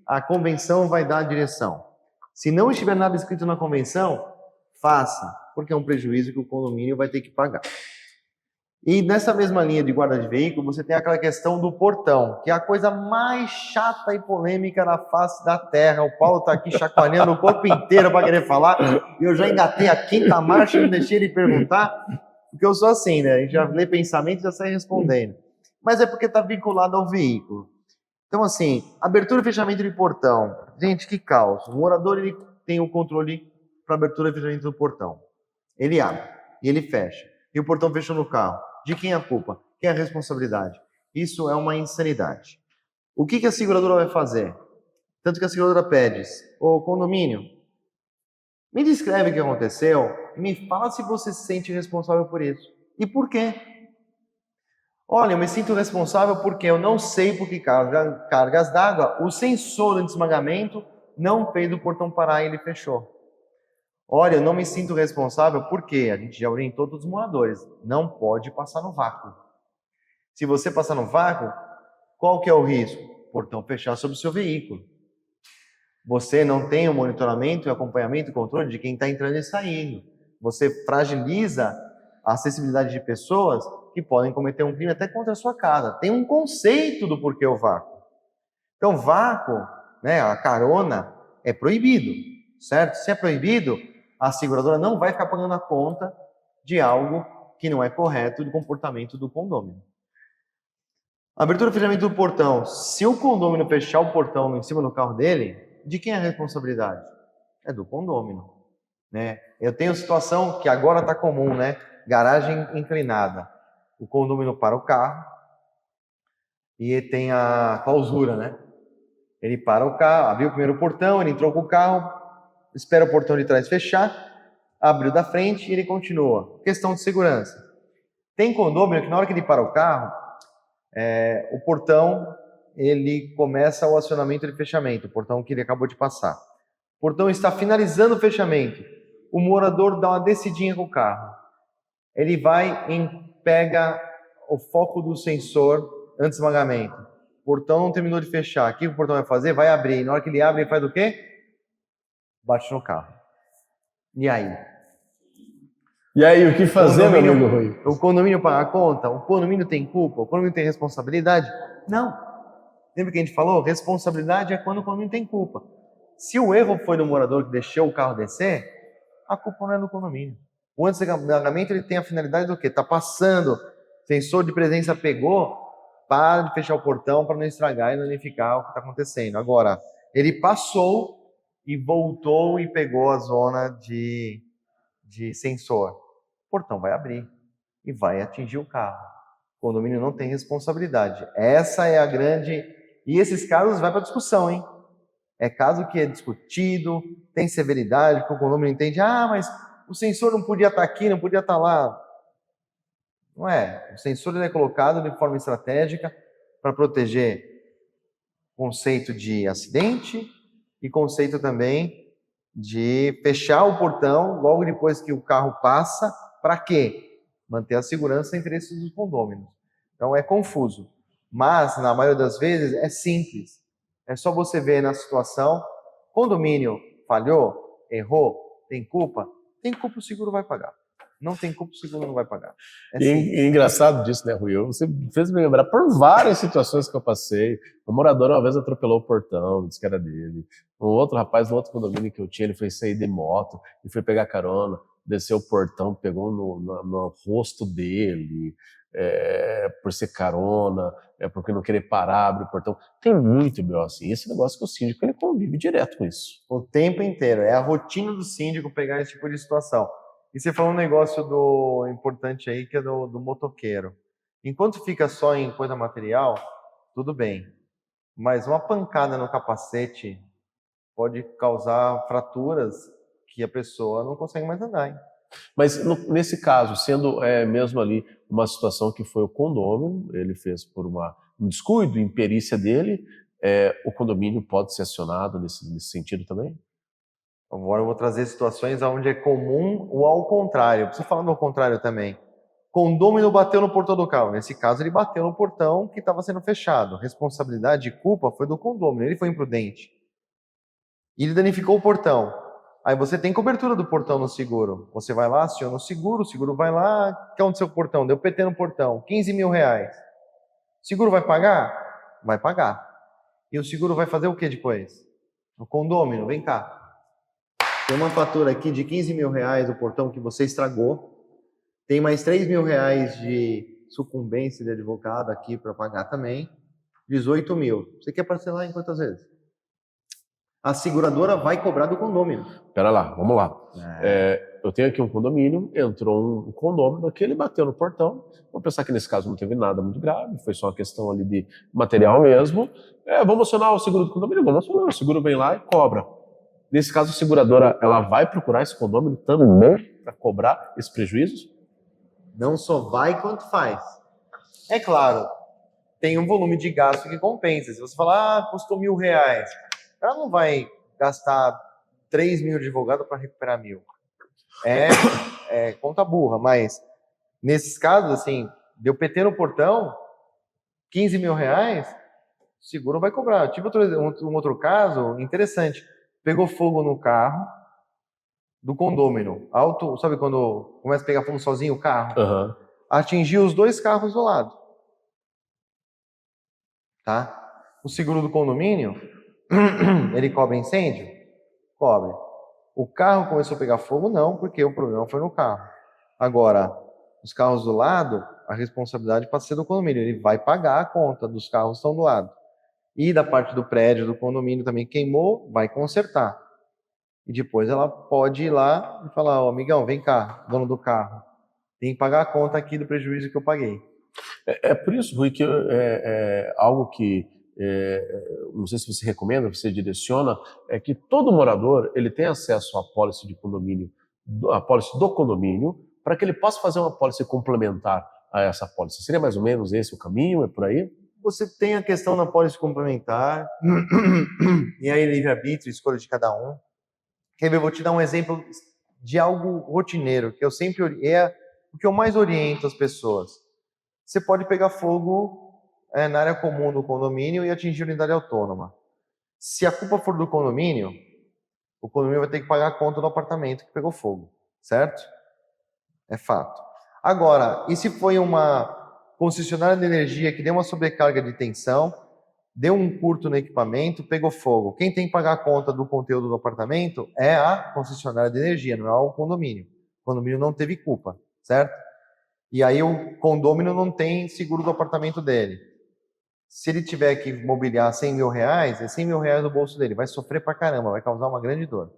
a convenção vai dar a direção. Se não estiver nada escrito na convenção, faça, porque é um prejuízo que o condomínio vai ter que pagar. E nessa mesma linha de guarda de veículo, você tem aquela questão do portão, que é a coisa mais chata e polêmica na face da terra. O Paulo está aqui chacoalhando o corpo inteiro para querer falar, e eu já engatei a quinta marcha e não deixei ele perguntar, porque eu sou assim, né? A gente já lê pensamento e já sai respondendo. Mas é porque está vinculado ao veículo. Então, assim, abertura e fechamento de portão. Gente, que caos. O morador ele tem o controle para abertura e fechamento do portão. Ele abre e ele fecha. E o portão fechou no carro. De quem é a culpa? Quem é a responsabilidade? Isso é uma insanidade. O que a seguradora vai fazer? Tanto que a seguradora pede: ô condomínio, me descreve o que aconteceu e me fala se você se sente responsável por isso. E por quê? Olha, eu me sinto responsável porque eu não sei por que cargas d'água, o sensor de desmagamento não fez o portão parar e ele fechou. Olha, eu não me sinto responsável porque a gente já orientou todos os moradores, não pode passar no vácuo. Se você passar no vácuo, qual que é o risco? O portão fechar sobre o seu veículo. Você não tem o monitoramento, o acompanhamento e controle de quem está entrando e saindo. Você fragiliza a acessibilidade de pessoas que podem cometer um crime até contra a sua casa. Tem um conceito do porquê o vácuo. Então, vácuo, né, a carona, é proibido, certo? Se é proibido, a seguradora não vai ficar pagando a conta de algo que não é correto do comportamento do condômino. Abertura e fechamento do portão. Se o condômino fechar o portão em cima do carro dele, de quem é a responsabilidade? É do condômino, né? Eu tenho situação que agora está comum, né? Garagem inclinada. O condômino para o carro e tem a clausura, né? Ele para o carro, abriu o primeiro portão, ele entrou com o carro, espera o portão de trás fechar, abriu da frente e ele continua. Questão de segurança. Tem condômino que na hora que ele para o carro, o portão, ele começa o acionamento de fechamento, o portão que ele acabou de passar. O portão está finalizando o fechamento. O morador dá uma descidinha com o carro. Ele vai e pega o foco do sensor anti-esmagamento. O portão não terminou de fechar. O que o portão vai fazer? Vai abrir. Na hora que ele abre, ele faz o quê? Bate no carro. E aí? E aí, o que fazer, meu amigo Rui? O condomínio paga a conta? O condomínio tem culpa? O condomínio tem responsabilidade? Não. Lembra que a gente falou? Responsabilidade é quando o condomínio tem culpa. Se o erro foi do morador que deixou o carro descer, a culpa não é do condomínio. O anti-esmagamento ele tem a finalidade do quê? Está passando, sensor de presença pegou, para de fechar o portão para não estragar e danificar o que está acontecendo. Agora, ele passou e voltou e pegou a zona de sensor. O portão vai abrir e vai atingir o carro. O condomínio não tem responsabilidade. Essa é a grande... E esses casos vai para discussão, hein? É caso que é discutido, tem severidade, que o condomínio entende, mas o sensor não podia estar aqui, não podia estar lá. Não é. O sensor ele é colocado de forma estratégica para proteger conceito de acidente e conceito também de fechar o portão logo depois que o carro passa. Para quê? Manter a segurança e interesses dos condôminos. Então é confuso. Mas, na maioria das vezes, é simples. É só você ver na situação, condomínio falhou, errou, tem culpa o seguro vai pagar. Não tem culpa, o seguro não vai pagar. É engraçado disso, né, Rui? Você fez me lembrar por várias situações que eu passei. Um morador uma vez atropelou o portão, disse que era dele. Um outro rapaz, no outro condomínio que eu tinha, ele foi sair de moto e foi pegar carona, desceu o portão, pegou no rosto dele, por ser carona, porque não querer parar, abrir o portão. Tem muito, meu, assim. Esse negócio que o síndico, ele convive direto com isso. O tempo inteiro. É a rotina do síndico pegar esse tipo de situação. E você falou um negócio importante aí, que é do motoqueiro. Enquanto fica só em coisa material, tudo bem. Mas uma pancada no capacete pode causar fraturas que a pessoa não consegue mais andar, hein? Mas nesse caso, sendo mesmo ali uma situação que foi o condomínio, ele fez por um descuido, imperícia dele, o condomínio pode ser acionado nesse sentido também? Agora eu vou trazer situações onde é comum ou ao contrário. Preciso falar ao contrário também. Condômino bateu no portão do carro. Nesse caso, ele bateu no portão que estava sendo fechado. Responsabilidade e culpa foi do condômino. Ele foi imprudente. E ele danificou o portão. Aí você tem cobertura do portão no seguro. Você vai lá, aciona o seguro vai lá. O que aconteceu com o portão? Deu PT no portão. 15 mil reais. O seguro vai pagar? Vai pagar. E o seguro vai fazer o que depois? O condômino, vem cá. Tem uma fatura aqui de 15 mil reais do portão que você estragou. Tem mais 3 mil reais de sucumbência de advogado aqui para pagar também. 18 mil. Você quer parcelar em quantas vezes? a seguradora vai cobrar do condômino. Pera lá, vamos lá. Eu tenho aqui um condomínio, entrou um condômino aqui, ele bateu no portão. Vamos pensar que nesse caso não teve nada muito grave, foi só uma questão ali de material mesmo. Vamos acionar o seguro do condomínio? Vamos acionar, o seguro vem lá e cobra. Nesse caso, a seguradora ela vai procurar esse condomínio também para cobrar esses prejuízos? Não só vai quanto faz. É claro, tem um volume de gasto que compensa. Se você falar, custou R$1.000, ela não vai gastar 3 mil de advogado para recuperar 1.000. É conta burra, mas nesses casos, assim, deu PT no portão, R$15 mil, o seguro vai cobrar. Tive um outro caso interessante. Pegou fogo no carro do condômino. Sabe quando começa a pegar fogo sozinho o carro? Uhum. Atingiu os 2 carros do lado. Tá? O seguro do condomínio, ele cobre incêndio? Cobre. O carro começou a pegar fogo? Não, porque o problema foi no carro. Agora, os carros do lado, a responsabilidade pode ser do condomínio. Ele vai pagar a conta dos carros que estão do lado. E da parte do prédio, do condomínio também queimou, vai consertar. E depois ela pode ir lá e falar, amigão, vem cá, dono do carro. Tem que pagar a conta aqui do prejuízo que eu paguei. É por isso, Rui, que algo que não sei se você recomenda, você direciona, é que todo morador ele tem acesso à apólice de condomínio, à apólice do condomínio, para que ele possa fazer uma apólice complementar a essa apólice. Seria mais ou menos esse o caminho? É por aí? Você tem a questão da apólice complementar, e aí livre-arbítrio, escolha de cada um. Quer ver, eu vou te dar um exemplo de algo rotineiro, que eu sempre o que eu mais oriento as pessoas. Você pode pegar fogo na área comum do condomínio e atingir a unidade autônoma. Se a culpa for do condomínio, o condomínio vai ter que pagar a conta do apartamento que pegou fogo, certo? É fato. Agora, e se foi uma concessionária de energia que deu uma sobrecarga de tensão, deu um curto no equipamento, pegou fogo? Quem tem que pagar a conta do conteúdo do apartamento é a concessionária de energia, não é o condomínio. O condomínio não teve culpa, certo? E aí o condômino não tem seguro do apartamento dele. Se ele tiver que mobiliar R$100 mil, é R$100 mil no bolso dele. Vai sofrer pra caramba, vai causar uma grande dor.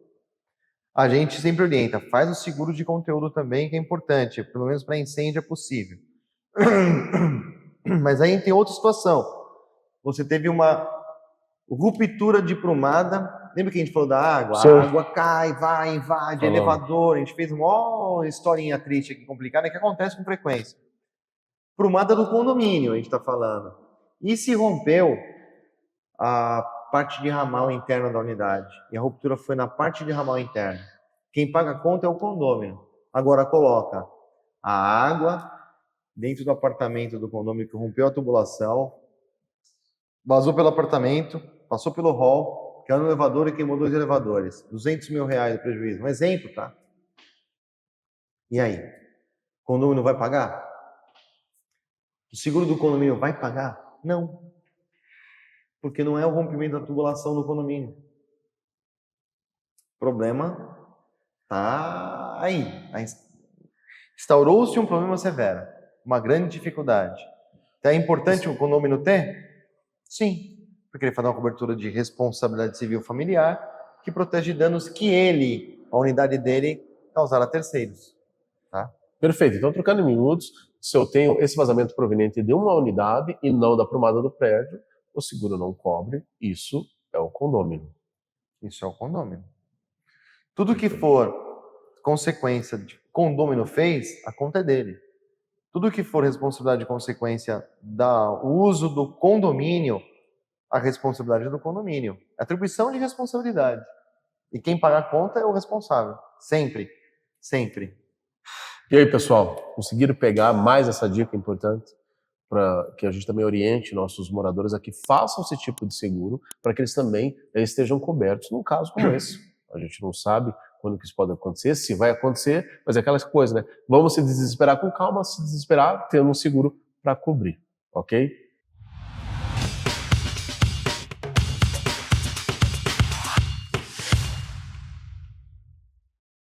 A gente sempre orienta, faz o seguro de conteúdo também, que é importante, pelo menos para incêndio é possível. Mas aí tem outra situação. Você teve uma ruptura de prumada. Lembra que a gente falou da água? Sim. A água cai, vai, invade, elevador. A gente fez uma historinha triste aqui, complicada, que acontece com frequência. Prumada do condomínio, a gente está falando. E se rompeu a parte de ramal interna da unidade. E a ruptura foi na parte de ramal interna. Quem paga a conta é o condômino. Agora coloca a água dentro do apartamento do condomínio que rompeu a tubulação, vazou pelo apartamento, passou pelo hall, caiu no elevador e queimou 2 elevadores. R$200 mil de prejuízo. Um exemplo, tá? E aí? O condomínio vai pagar? O seguro do condomínio vai pagar? Não. Porque não é o rompimento da tubulação do condomínio. O problema está aí. Instaurou-se um problema severo, uma grande dificuldade. Então é importante o condomínio ter? Sim, porque ele faz uma cobertura de responsabilidade civil familiar que protege danos que ele, a unidade dele, causar a terceiros. Tá? Perfeito. Então, trocando em minutos, se eu tenho esse vazamento proveniente de uma unidade e não da prumada do prédio, o seguro não cobre, isso é o condômino. Isso é o condômino. Tudo que for consequência de condômino fez, a conta é dele. Tudo que for responsabilidade de consequência do uso do condomínio, a responsabilidade é do condomínio. Atribuição de responsabilidade. E quem paga a conta é o responsável. Sempre. Sempre. E aí, pessoal, conseguiram pegar mais essa dica importante para que a gente também oriente nossos moradores a que façam esse tipo de seguro para que eles também estejam cobertos num caso como esse. A gente não sabe quando que isso pode acontecer, se vai acontecer, mas é aquelas coisas, né? Vamos se desesperar com calma, se desesperar tendo um seguro para cobrir, ok?